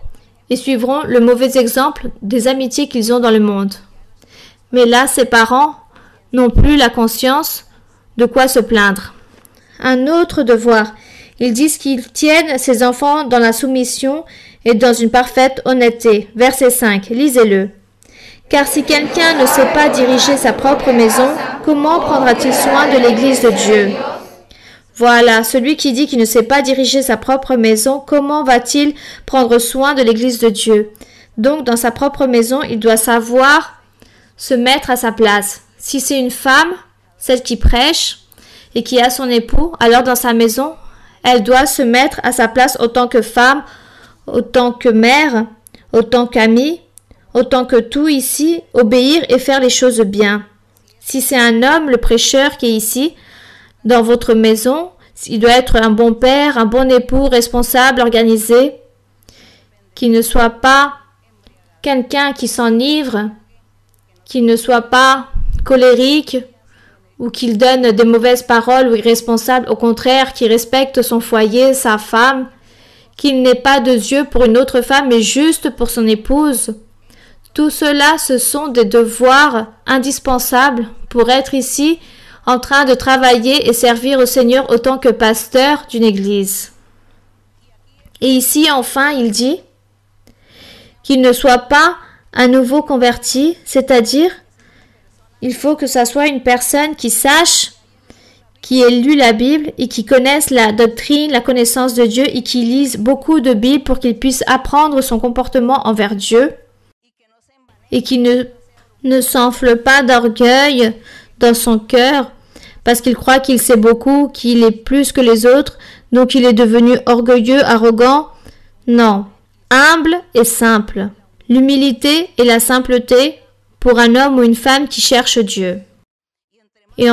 et suivront le mauvais exemple des amitiés qu'ils ont dans le monde. Mais là, ses parents n'ont plus la conscience de quoi se plaindre. Un autre devoir. Ils disent qu'ils tiennent ses enfants dans la soumission et dans une parfaite honnêteté. Verset 5. Lisez-le. Car si quelqu'un ne sait pas diriger sa propre maison, comment prendra-t-il soin de l'Église de Dieu? Voilà, celui qui dit qu'il ne sait pas diriger sa propre maison, comment va-t-il prendre soin de l'Église de Dieu? Donc, dans sa propre maison, il doit savoir se mettre à sa place. Si c'est une femme, celle qui prêche et qui a son époux, alors dans sa maison, elle doit se mettre à sa place autant que femme, autant que mère, autant qu'amie, autant que tout ici, obéir et faire les choses bien. Si c'est un homme, le prêcheur qui est ici, dans votre maison, il doit être un bon père, un bon époux, responsable, organisé, qui ne soit pas quelqu'un qui s'enivre, qui ne soit pas colérique ou qu'il donne des mauvaises paroles ou irresponsable, au contraire, qui respecte son foyer, sa femme, qu'il n'ait pas de yeux pour une autre femme, mais juste pour son épouse. Tout cela, ce sont des devoirs indispensables pour être ici en train de travailler et servir au Seigneur autant que pasteur d'une église. Et ici, enfin, il dit qu'il ne soit pas un nouveau converti, c'est-à-dire il faut que ça soit une personne qui sache, qui ait lu la Bible et qui connaisse la doctrine, la connaissance de Dieu et qui lise beaucoup de Bible pour qu'il puisse apprendre son comportement envers Dieu et qui ne s'enfle pas d'orgueil dans son cœur parce qu'il croit qu'il sait beaucoup, qu'il est plus que les autres, donc il est devenu orgueilleux, arrogant. Non, humble et simple. L'humilité et la simpleté pour un homme ou une femme qui cherche Dieu. Et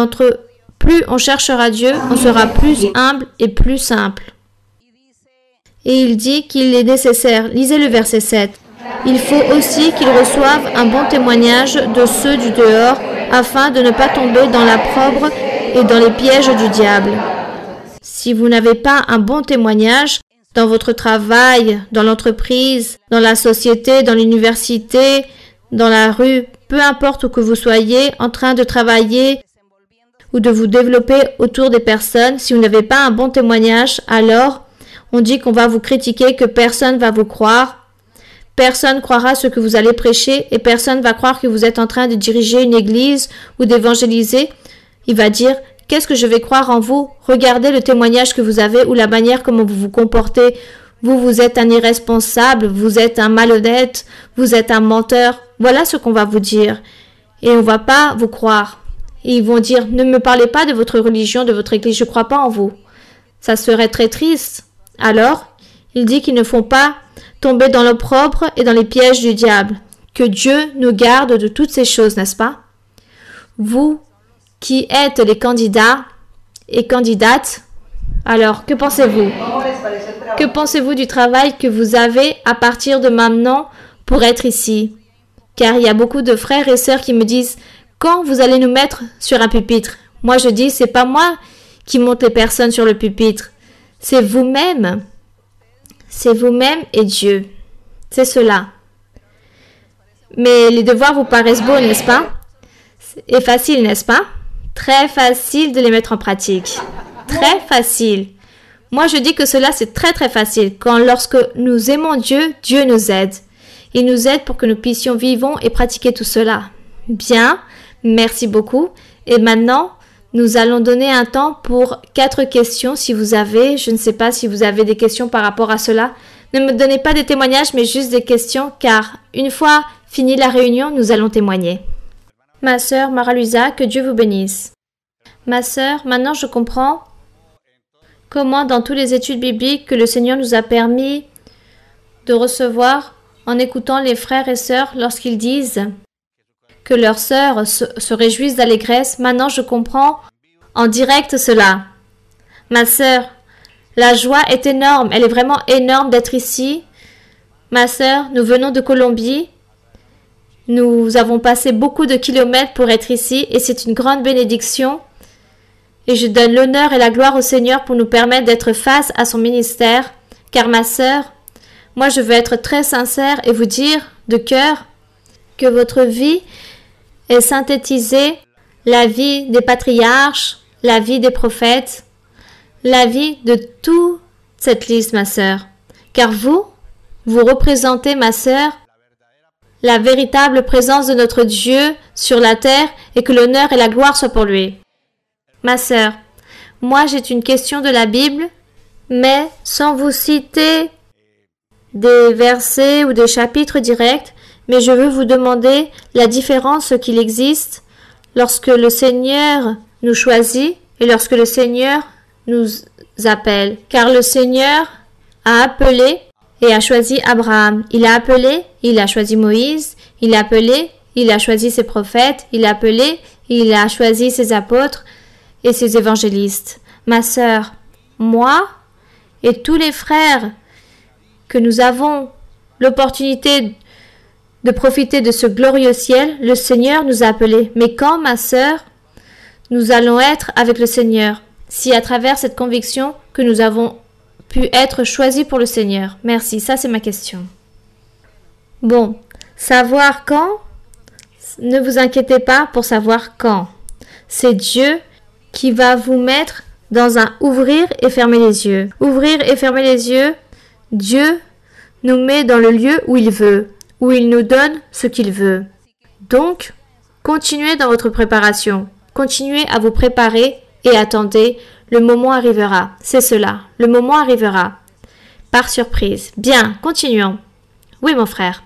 plus on cherchera Dieu, on sera plus humble et plus simple. Et il dit qu'il est nécessaire, lisez le verset 7, il faut aussi qu'ils reçoivent un bon témoignage de ceux du dehors, afin de ne pas tomber dans l'opprobre et dans les pièges du diable. Si vous n'avez pas un bon témoignage dans votre travail, dans l'entreprise, dans la société, dans l'université, dans la rue, peu importe où que vous soyez, en train de travailler ou de vous développer autour des personnes, si vous n'avez pas un bon témoignage, alors on dit qu'on va vous critiquer, que personne va vous croire. Personne croira ce que vous allez prêcher et personne va croire que vous êtes en train de diriger une église ou d'évangéliser. Il va dire, qu'est-ce que je vais croire en vous? Regardez le témoignage que vous avez ou la manière comment vous vous comportez. Vous êtes un irresponsable, vous êtes un malhonnête, vous êtes un menteur. Voilà ce qu'on va vous dire. Et on va pas vous croire. Et ils vont dire, ne me parlez pas de votre religion, de votre église, je ne crois pas en vous. Ça serait très triste. Alors, il dit qu'ils ne font pas tomber dans l'opprobre et dans les pièges du diable. Que Dieu nous garde de toutes ces choses, n'est-ce pas? Vous qui êtes les candidats et candidates, alors que pensez-vous? Que pensez-vous du travail que vous avez à partir de maintenant pour être ici? Car il y a beaucoup de frères et sœurs qui me disent, quand vous allez nous mettre sur un pupitre? Moi je dis, c'est pas moi qui monte les personnes sur le pupitre, c'est vous-même. C'est vous-même et Dieu. C'est cela. Mais les devoirs vous paraissent beaux, n'est-ce pas? Et facile, n'est-ce pas? Très facile de les mettre en pratique. Très facile. Moi, je dis que cela, c'est très très facile. Lorsque nous aimons Dieu, Dieu nous aide. Il nous aide pour que nous puissions vivre et pratiquer tout cela. Bien, merci beaucoup. Et maintenant, nous allons donner un temps pour 4 questions si vous avez. Je ne sais pas si vous avez des questions par rapport à cela. Ne me donnez pas des témoignages, mais juste des questions, car une fois finie la réunion, nous allons témoigner. Ma sœur Mara-Luisa, que Dieu vous bénisse. Ma sœur, maintenant je comprends comment dans toutes les études bibliques que le Seigneur nous a permis de recevoir en écoutant les frères et sœurs lorsqu'ils disent que leurs sœurs se réjouissent d'allégresse. Maintenant, je comprends en direct cela. Ma sœur, la joie est énorme. Elle est vraiment énorme d'être ici. Ma sœur, nous venons de Colombie. Nous avons passé beaucoup de kilomètres pour être ici et c'est une grande bénédiction. Et je donne l'honneur et la gloire au Seigneur pour nous permettre d'être face à son ministère. Car ma sœur, moi je veux être très sincère et vous dire de cœur que votre vie et synthétiser la vie des patriarches, la vie des prophètes, la vie de toute cette liste, ma sœur. Car vous représentez, ma sœur, la véritable présence de notre Dieu sur la terre et que l'honneur et la gloire soient pour lui. Ma sœur, moi j'ai une question de la Bible, mais sans vous citer des versets ou des chapitres directs, mais je veux vous demander la différence qu'il existe lorsque le Seigneur nous choisit et lorsque le Seigneur nous appelle. Car le Seigneur a appelé et a choisi Abraham. Il a appelé, il a choisi Moïse, il a appelé, il a choisi ses prophètes, il a appelé, il a choisi ses apôtres et ses évangélistes. Ma sœur, moi et tous les frères que nous avons l'opportunité de profiter de ce glorieux ciel, le Seigneur nous a appelés. Mais quand, ma sœur, nous allons être avec le Seigneur? Si à travers cette conviction que nous avons pu être choisis pour le Seigneur. Merci, ça c'est ma question. Bon, savoir quand? Ne vous inquiétez pas pour savoir quand. C'est Dieu qui va vous mettre dans un ouvrir et fermer les yeux. Ouvrir et fermer les yeux, Dieu nous met dans le lieu où il veut, où il nous donne ce qu'il veut. Donc, continuez dans votre préparation. Continuez à vous préparer et attendez, le moment arrivera. C'est cela, le moment arrivera. Par surprise. Bien, continuons. Oui, mon frère.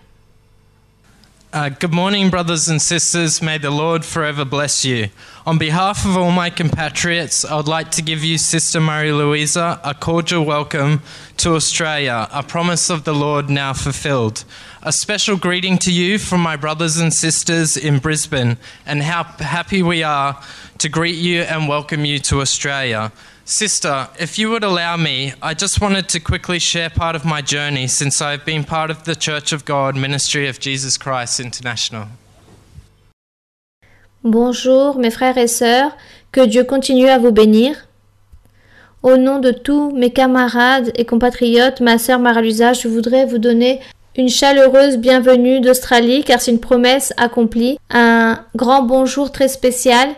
Good morning, brothers and sisters. May the Lord forever bless you. On behalf of all my compatriots, I would like to give you, Sister Marie-Louisa, a cordial welcome to Australia, a promise of the Lord now fulfilled. A special greeting to you from my brothers and sisters in Brisbane, and how happy we are to greet you and welcome you to Australia. Sister, if you would allow me, I just wanted to quickly share part of my journey since I've been part of the Church of God Ministry of Jesus Christ International. Bonjour mes frères et sœurs, que Dieu continue à vous bénir. Au nom de tous mes camarades et compatriotes, ma sœur Marie-Louisa, je voudrais vous donner une chaleureuse bienvenue d'Australie car c'est une promesse accomplie, un grand bonjour très spécial.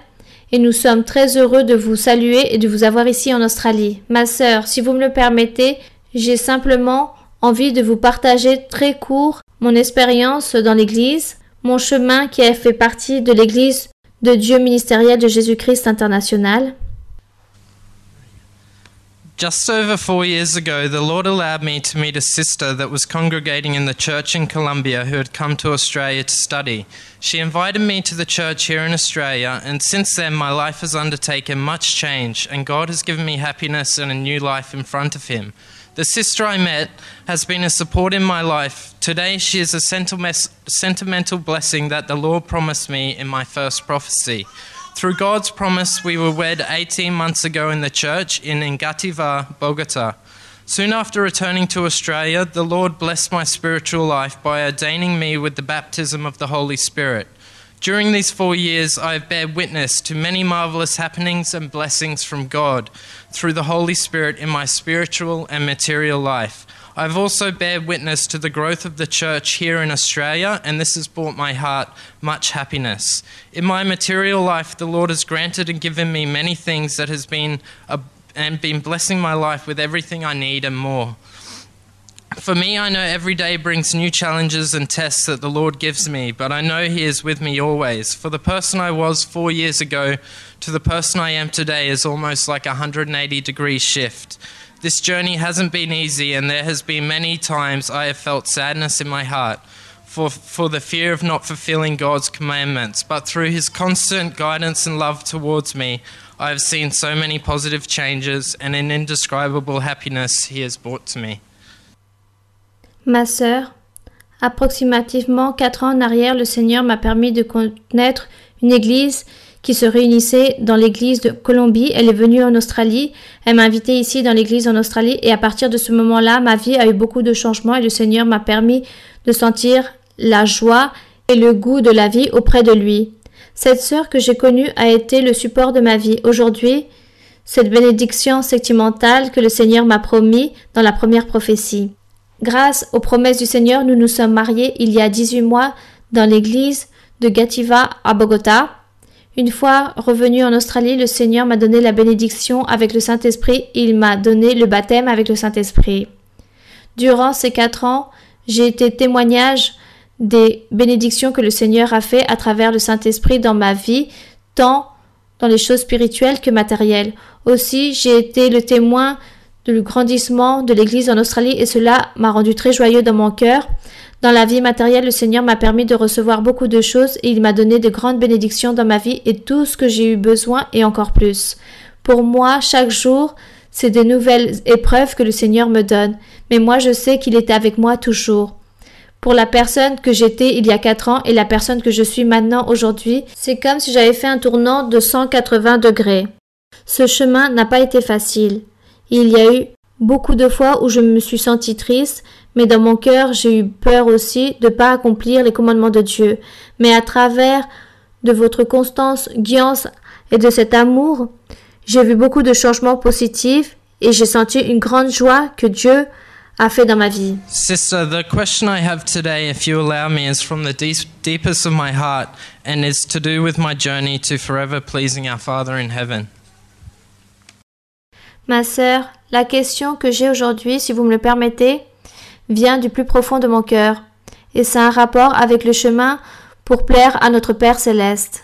Et nous sommes très heureux de vous saluer et de vous avoir ici en Australie. Ma sœur, si vous me le permettez, j'ai simplement envie de vous partager très court mon expérience dans l'Église, mon chemin qui a fait partie de l'Église de Dieu ministérielle de Jésus-Christ international. Just over 4 years ago, the Lord allowed me to meet a sister that was congregating in the church in Colombia who had come to Australia to study. She invited me to the church here in Australia, and since then my life has undertaken much change, and God has given me happiness and a new life in front of Him. The sister I met has been a support in my life. Today she is a sentimental blessing that the Lord promised me in my first prophecy. Through God's promise, we were wed 18 months ago in the church in Engativá, Bogota. Soon after returning to Australia, the Lord blessed my spiritual life by ordaining me with the baptism of the Holy Spirit. During these 4 years, I have bared witness to many marvelous happenings and blessings from God through the Holy Spirit in my spiritual and material life. I've also bared witness to the growth of the church here in Australia, and this has brought my heart much happiness. In my material life, the Lord has granted and given me many things that has been blessing my life with everything I need and more. For me, I know every day brings new challenges and tests that the Lord gives me, but I know He is with me always. For the person I was 4 years ago to the person I am today is almost like a 180-degree shift. This journey hasn't been easy, and there has been many times I have felt sadness in my heart for the fear of not fulfilling God's commandments. But through His constant guidance and love towards me, I have seen so many positive changes and an indescribable happiness He has brought to me. Ma sœur, approximativement 4 ans en arrière, le Seigneur m'a permis de connaître une église qui se réunissait dans l'église de Colombie. Elle est venue en Australie. Elle m'a invitée ici dans l'église en Australie. Et à partir de ce moment-là, ma vie a eu beaucoup de changements et le Seigneur m'a permis de sentir la joie et le goût de la vie auprès de lui. Cette sœur que j'ai connue a été le support de ma vie. Aujourd'hui, cette bénédiction sentimentale que le Seigneur m'a promis dans la première prophétie. Grâce aux promesses du Seigneur, nous nous sommes mariés il y a 18 mois dans l'église de Gativa à Bogota. Une fois revenu en Australie, le Seigneur m'a donné la bénédiction avec le Saint-Esprit. Il m'a donné le baptême avec le Saint-Esprit. Durant ces 4 ans, j'ai été témoignage des bénédictions que le Seigneur a fait à travers le Saint-Esprit dans ma vie, tant dans les choses spirituelles que matérielles. Aussi, j'ai été le témoin du grandissement de l'Église en Australie et cela m'a rendu très joyeux dans mon cœur. Dans la vie matérielle, le Seigneur m'a permis de recevoir beaucoup de choses et il m'a donné de grandes bénédictions dans ma vie et tout ce que j'ai eu besoin et encore plus. Pour moi, chaque jour, c'est des nouvelles épreuves que le Seigneur me donne. Mais moi, je sais qu'il était avec moi toujours. Pour la personne que j'étais il y a 4 ans et la personne que je suis maintenant aujourd'hui, c'est comme si j'avais fait un tournant de 180 degrés. Ce chemin n'a pas été facile. Il y a eu beaucoup de fois où je me suis sentie triste, mais dans mon cœur, j'ai eu peur aussi de ne pas accomplir les commandements de Dieu. Mais à travers de votre constance, guidance et de cet amour, j'ai vu beaucoup de changements positifs et j'ai senti une grande joie que Dieu a fait dans ma vie. Sister, the question I have today, if you allow me, is from the deepest of my heart and is to do with my journey to forever pleasing our Father in heaven. Ma sœur, la question que j'ai aujourd'hui, si vous me le permettez, vient du plus profond de mon cœur et c'est un rapport avec le chemin pour plaire à notre Père céleste.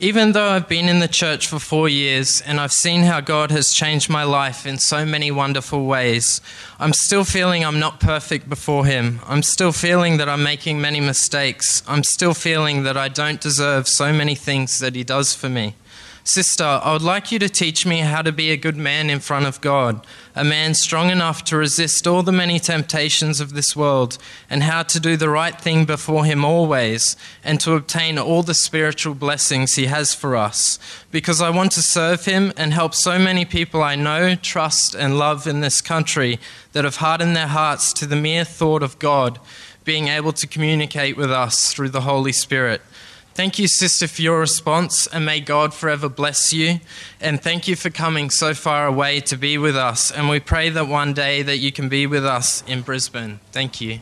Even though I've been in the church for 4 years and I've seen how God has changed my life in so many wonderful ways, I'm still feeling I'm not perfect before Him. I'm still feeling that I'm making many mistakes. I'm still feeling that I don't deserve so many things that He does for me. Sister, I would like you to teach me how to be a good man in front of God, a man strong enough to resist all the many temptations of this world, and how to do the right thing before Him always, and to obtain all the spiritual blessings He has for us. Because I want to serve Him and help so many people I know, trust, and love in this country that have hardened their hearts to the mere thought of God being able to communicate with us through the Holy Spirit. Thank you, sister, for your response, and may God forever bless you. And thank you for coming so far away to be with us. And we pray that one day that you can be with us in Brisbane. Thank you.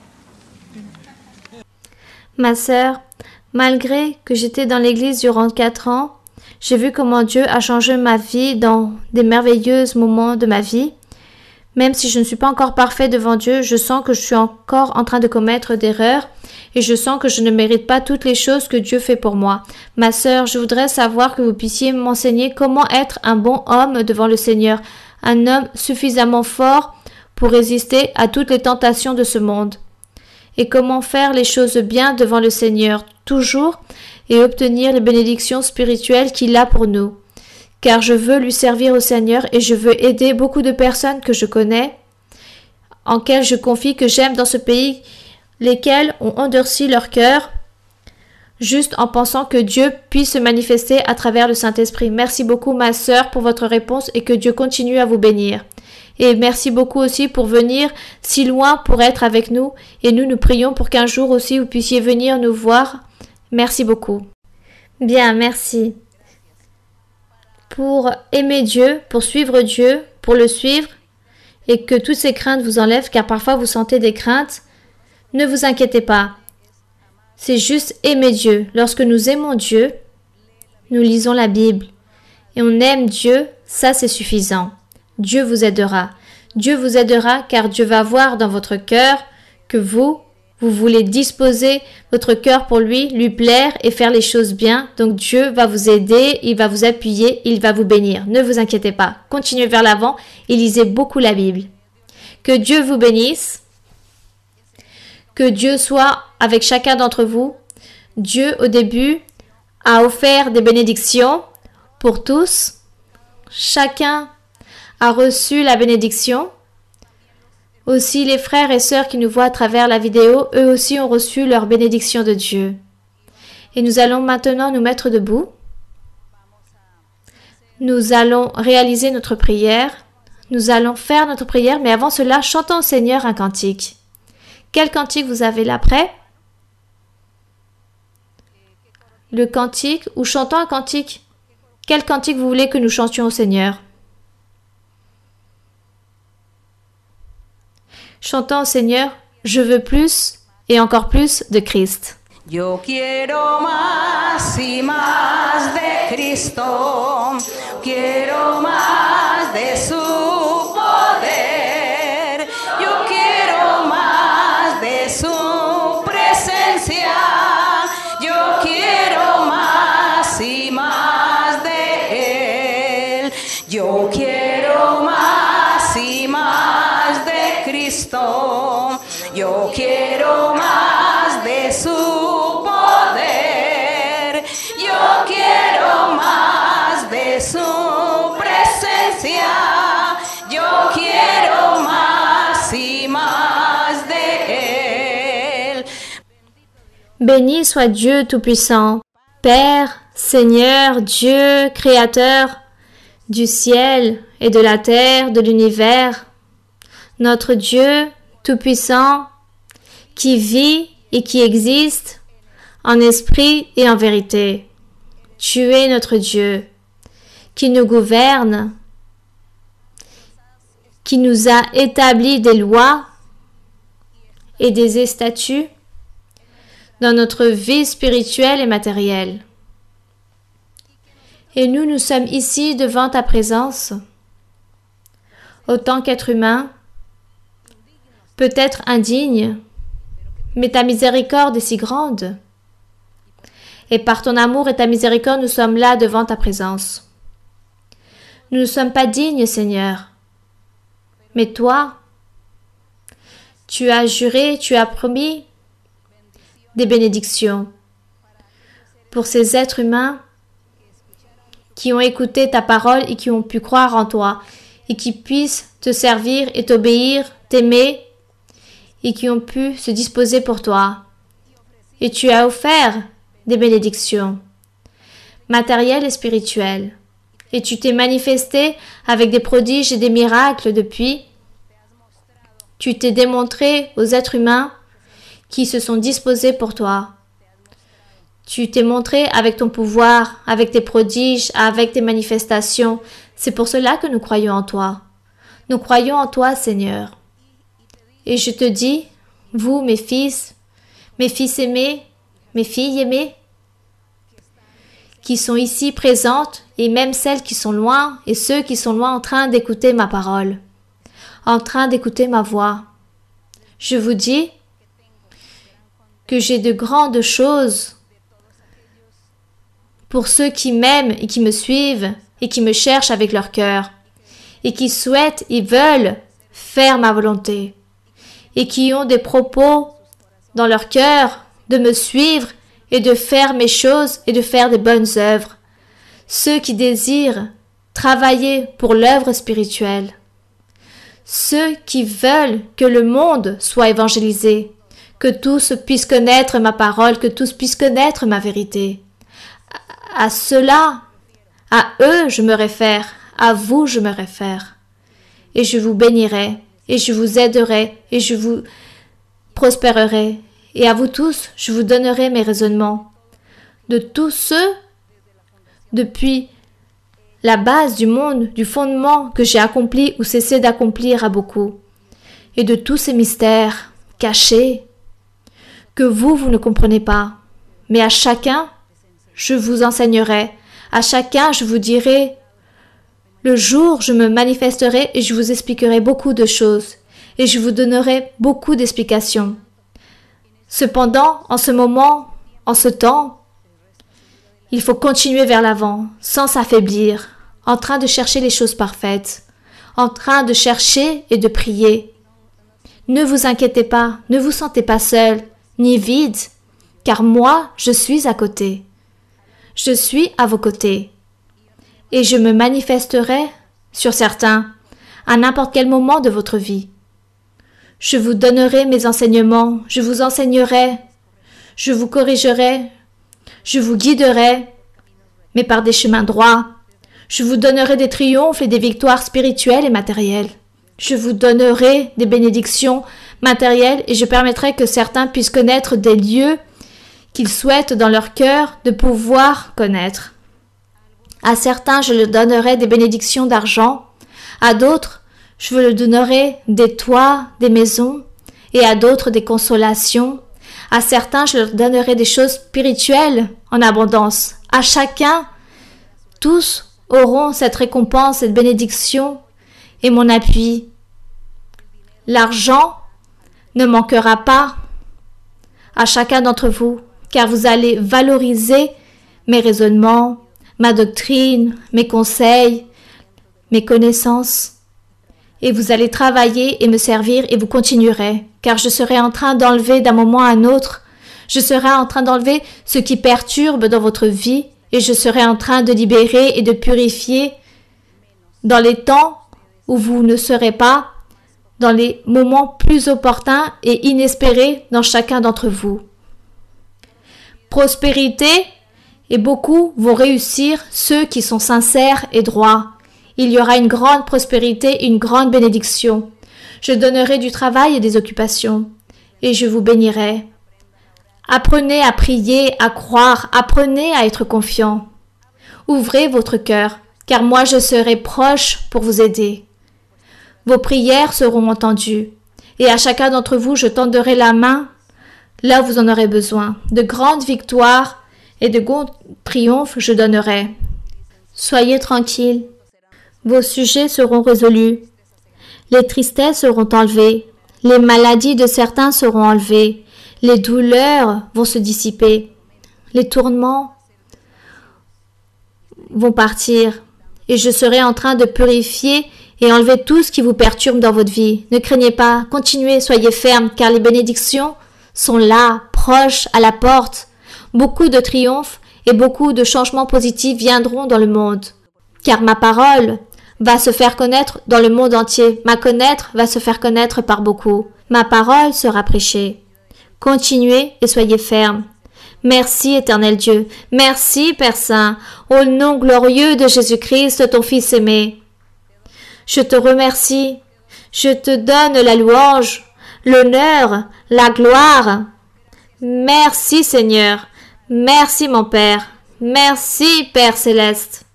Ma sœur, malgré que j'étais dans l'église durant 4 ans, j'ai vu comment Dieu a changé ma vie dans des merveilleux moments de ma vie. Même si je ne suis pas encore parfait devant Dieu, je sens que je suis encore en train de commettre d'erreurs et je sens que je ne mérite pas toutes les choses que Dieu fait pour moi. Ma sœur, je voudrais savoir que vous puissiez m'enseigner comment être un bon homme devant le Seigneur, un homme suffisamment fort pour résister à toutes les tentations de ce monde. Et comment faire les choses bien devant le Seigneur, toujours, et obtenir les bénédictions spirituelles qu'il a pour nous. Car je veux lui servir au Seigneur et je veux aider beaucoup de personnes que je connais, en quelles je confie que j'aime dans ce pays, lesquelles ont endurci leur cœur, juste en pensant que Dieu puisse se manifester à travers le Saint-Esprit. Merci beaucoup, ma sœur, pour votre réponse et que Dieu continue à vous bénir. Et merci beaucoup aussi pour venir si loin pour être avec nous. Et nous prions pour qu'un jour aussi vous puissiez venir nous voir. Merci beaucoup. Bien, merci. Pour aimer Dieu, pour suivre Dieu, pour le suivre, et que toutes ces craintes vous enlèvent, car parfois vous sentez des craintes, ne vous inquiétez pas. C'est juste aimer Dieu. Lorsque nous aimons Dieu, nous lisons la Bible, et on aime Dieu, ça c'est suffisant. Dieu vous aidera. Dieu vous aidera car Dieu va voir dans votre cœur que vous voulez disposer votre cœur pour lui plaire et faire les choses bien. Donc Dieu va vous aider, il va vous appuyer, il va vous bénir. Ne vous inquiétez pas. Continuez vers l'avant et lisez beaucoup la Bible. Que Dieu vous bénisse. Que Dieu soit avec chacun d'entre vous. Dieu, au début, a offert des bénédictions pour tous. Chacun a reçu la bénédiction. Aussi, les frères et sœurs qui nous voient à travers la vidéo, eux aussi ont reçu leur bénédiction de Dieu. Et nous allons maintenant nous mettre debout. Nous allons réaliser notre prière. Nous allons faire notre prière, mais avant cela, chantons au Seigneur un cantique. Quel cantique vous avez là prêt? Le cantique ou chantons un cantique? Quel cantique vous voulez que nous chantions au Seigneur? Chantons au Seigneur Je veux plus et encore plus de Christ. Yo quiero más y más de Cristo, quiero más de su poder, yo quiero más de su presencia, yo quiero más y más de Él, yo quiero más y más de Cristo, yo quiero más de su poder, yo quiero más de su presencia, yo quiero más y más de Él. Béni soit Dieu Tout-Puissant, Père, Seigneur, Dieu, Créateur du ciel et de la terre, de l'univers, notre Dieu Tout-Puissant, qui vit et qui existe en esprit et en vérité. Tu es notre Dieu, qui nous gouverne, qui nous a établi des lois et des statuts dans notre vie spirituelle et matérielle. Et nous sommes ici devant ta présence, autant qu'être humain, peut-être indigne, mais ta miséricorde est si grande. Et par ton amour et ta miséricorde, nous sommes là devant ta présence. Nous ne sommes pas dignes, Seigneur. Mais toi, tu as juré, tu as promis des bénédictions pour ces êtres humains qui ont écouté ta parole et qui ont pu croire en toi et qui puissent te servir et t'obéir, t'aimer et qui ont pu se disposer pour toi. Et tu as offert des bénédictions matérielles et spirituelles. Et tu t'es manifesté avec des prodiges et des miracles depuis. Tu t'es démontré aux êtres humains qui se sont disposés pour toi. Tu t'es montré avec ton pouvoir, avec tes prodiges, avec tes manifestations. C'est pour cela que nous croyons en toi. Nous croyons en toi, Seigneur. Et je te dis, vous, mes fils aimés, mes filles aimées, qui sont ici présentes, et même celles qui sont loin, et ceux qui sont loin en train d'écouter ma parole, en train d'écouter ma voix. Je vous dis que j'ai de grandes choses pour ceux qui m'aiment et qui me suivent et qui me cherchent avec leur cœur et qui souhaitent et veulent faire ma volonté et qui ont des propos dans leur cœur de me suivre et de faire mes choses et de faire des bonnes œuvres. Ceux qui désirent travailler pour l'œuvre spirituelle. Ceux qui veulent que le monde soit évangélisé, que tous puissent connaître ma parole, que tous puissent connaître ma vérité. À cela, à eux je me réfère, à vous je me réfère. Et je vous bénirai, et je vous aiderai, et je vous prospérerai. Et à vous tous, je vous donnerai mes raisonnements. De tous ceux, depuis la base du monde, du fondement que j'ai accompli ou cessé d'accomplir à beaucoup. Et de tous ces mystères cachés que vous ne comprenez pas. Mais à chacun, je vous enseignerai. À chacun, je vous dirai. Le jour, je me manifesterai et je vous expliquerai beaucoup de choses. Et je vous donnerai beaucoup d'explications. Cependant, en ce moment, en ce temps, il faut continuer vers l'avant, sans s'affaiblir, en train de chercher les choses parfaites, en train de chercher et de prier. Ne vous inquiétez pas, ne vous sentez pas seul, ni vide, car moi, je suis à côté. Je suis à vos côtés. Et je me manifesterai sur certains, à n'importe quel moment de votre vie. Je vous donnerai mes enseignements, je vous enseignerai, je vous corrigerai, je vous guiderai, mais par des chemins droits. Je vous donnerai des triomphes et des victoires spirituelles et matérielles. Je vous donnerai des bénédictions matérielles et je permettrai que certains puissent connaître des lieux qu'ils souhaitent dans leur cœur de pouvoir connaître. À certains, je leur donnerai des bénédictions d'argent. À d'autres, je leur donnerai des toits, des maisons et à d'autres des consolations. À certains, je leur donnerai des choses spirituelles en abondance. À chacun, tous auront cette récompense, cette bénédiction et mon appui. L'argent ne manquera pas à chacun d'entre vous, car vous allez valoriser mes raisonnements, ma doctrine, mes conseils, mes connaissances. Et vous allez travailler et me servir et vous continuerez, car je serai en train d'enlever d'un moment à un autre, je serai en train d'enlever ce qui perturbe dans votre vie et je serai en train de libérer et de purifier dans les temps où vous ne serez pas, dans les moments plus opportuns et inespérés dans chacun d'entre vous. Prospérité, et beaucoup vont réussir, ceux qui sont sincères et droits. Il y aura une grande prospérité, une grande bénédiction. Je donnerai du travail et des occupations, et je vous bénirai. Apprenez à prier, à croire, apprenez à être confiant. Ouvrez votre cœur, car moi je serai proche pour vous aider. Vos prières seront entendues, et à chacun d'entre vous je tendrai la main là où vous en aurez besoin. De grandes victoires et de grands triomphes je donnerai. Soyez tranquilles, vos sujets seront résolus, les tristesses seront enlevées, les maladies de certains seront enlevées, les douleurs vont se dissiper, les tourments vont partir, et je serai en train de purifier et enlever tout ce qui vous perturbe dans votre vie. Ne craignez pas, continuez, soyez fermes, car les bénédictions sont là, proches, à la porte. Beaucoup de triomphes et beaucoup de changements positifs viendront dans le monde, car ma parole va se faire connaître dans le monde entier. Ma connaître va se faire connaître par beaucoup. Ma parole sera prêchée. Continuez et soyez fermes. Merci, Éternel Dieu. Merci, Père Saint. Au nom glorieux de Jésus-Christ, ton Fils aimé. Je te remercie. Je te donne la louange, l'honneur, la gloire. Merci, Seigneur. Merci, mon Père. Merci, Père Céleste.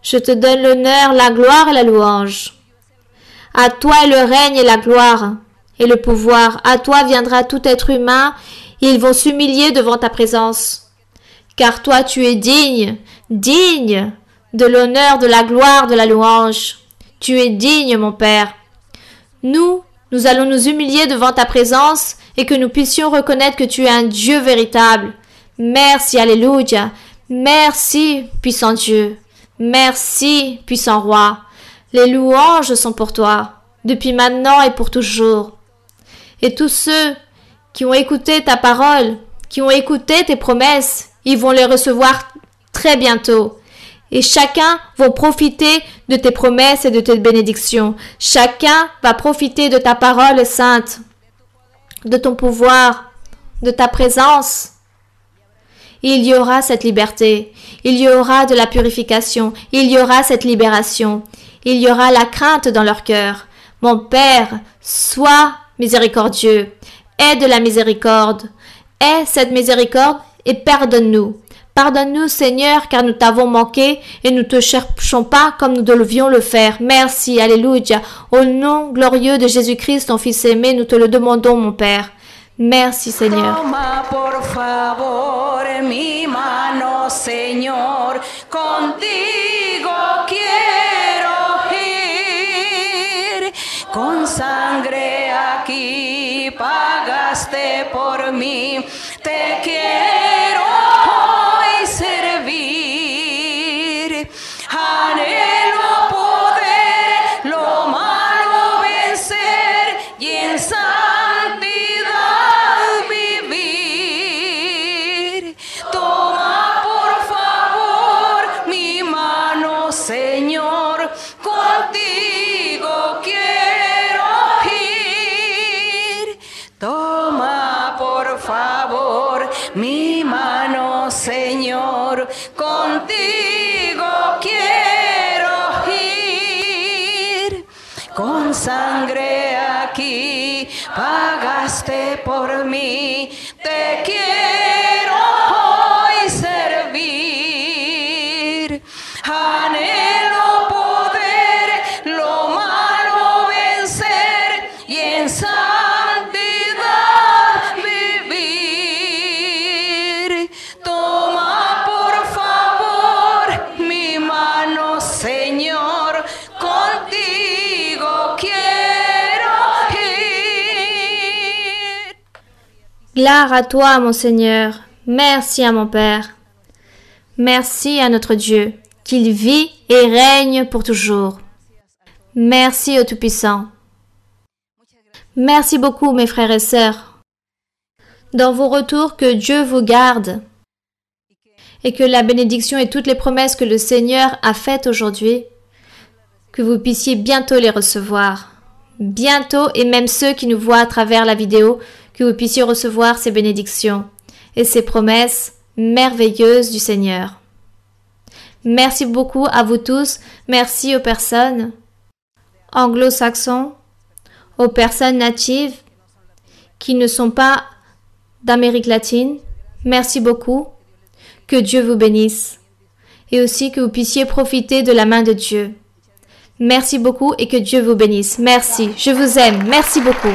Je te donne l'honneur, la gloire et la louange. À toi est le règne et la gloire et le pouvoir. À toi viendra tout être humain. Ils vont s'humilier devant ta présence. Car toi, tu es digne, digne de l'honneur, de la gloire, de la louange. Tu es digne, mon Père. Nous allons nous humilier devant ta présence et que nous puissions reconnaître que tu es un Dieu véritable. Merci, alléluia. Merci, puissant Dieu. Merci, puissant roi. Les louanges sont pour toi, depuis maintenant et pour toujours. Et tous ceux qui ont écouté ta parole, qui ont écouté tes promesses, ils vont les recevoir très bientôt. Et chacun va profiter de tes promesses et de tes bénédictions. Chacun va profiter de ta parole sainte, de ton pouvoir, de ta présence. Il y aura cette liberté, il y aura de la purification, il y aura cette libération, il y aura la crainte dans leur cœur. Mon Père, sois miséricordieux, aie de la miséricorde, aie cette miséricorde et pardonne-nous. Pardonne-nous, Seigneur, car nous t'avons manqué et nous ne te cherchons pas comme nous devions le faire. Merci, alléluia. Au nom glorieux de Jésus-Christ, ton Fils aimé, nous te le demandons, mon Père. Merci, Seigneur. Toma por favor mi mano, Señor, contigo quiero ir. Con sangre aquí pagaste por mí, te quiero hoy servir. Anhelo poder lo malo vencer y en Señor, contigo quiero ir. Toma por favor mi mano, Señor, contigo quiero ir. Con sangre aquí pagaste por mí, te quiero hoy servir. Anhelo poder lo malo vencer y en santidad Gloire à toi, mon Seigneur. Merci à mon Père. Merci à notre Dieu, qu'il vit et règne pour toujours. Merci au Tout-Puissant. Merci beaucoup, mes frères et sœurs. Dans vos retours, que Dieu vous garde et que la bénédiction et toutes les promesses que le Seigneur a faites aujourd'hui, que vous puissiez bientôt les recevoir. Bientôt, et même ceux qui nous voient à travers la vidéo, que vous puissiez recevoir ces bénédictions et ces promesses merveilleuses du Seigneur. Merci beaucoup à vous tous. Merci aux personnes anglo-saxons, aux personnes natives qui ne sont pas d'Amérique latine. Merci beaucoup. Que Dieu vous bénisse. Et aussi que vous puissiez profiter de la main de Dieu. Merci beaucoup et que Dieu vous bénisse. Merci. Je vous aime. Merci beaucoup.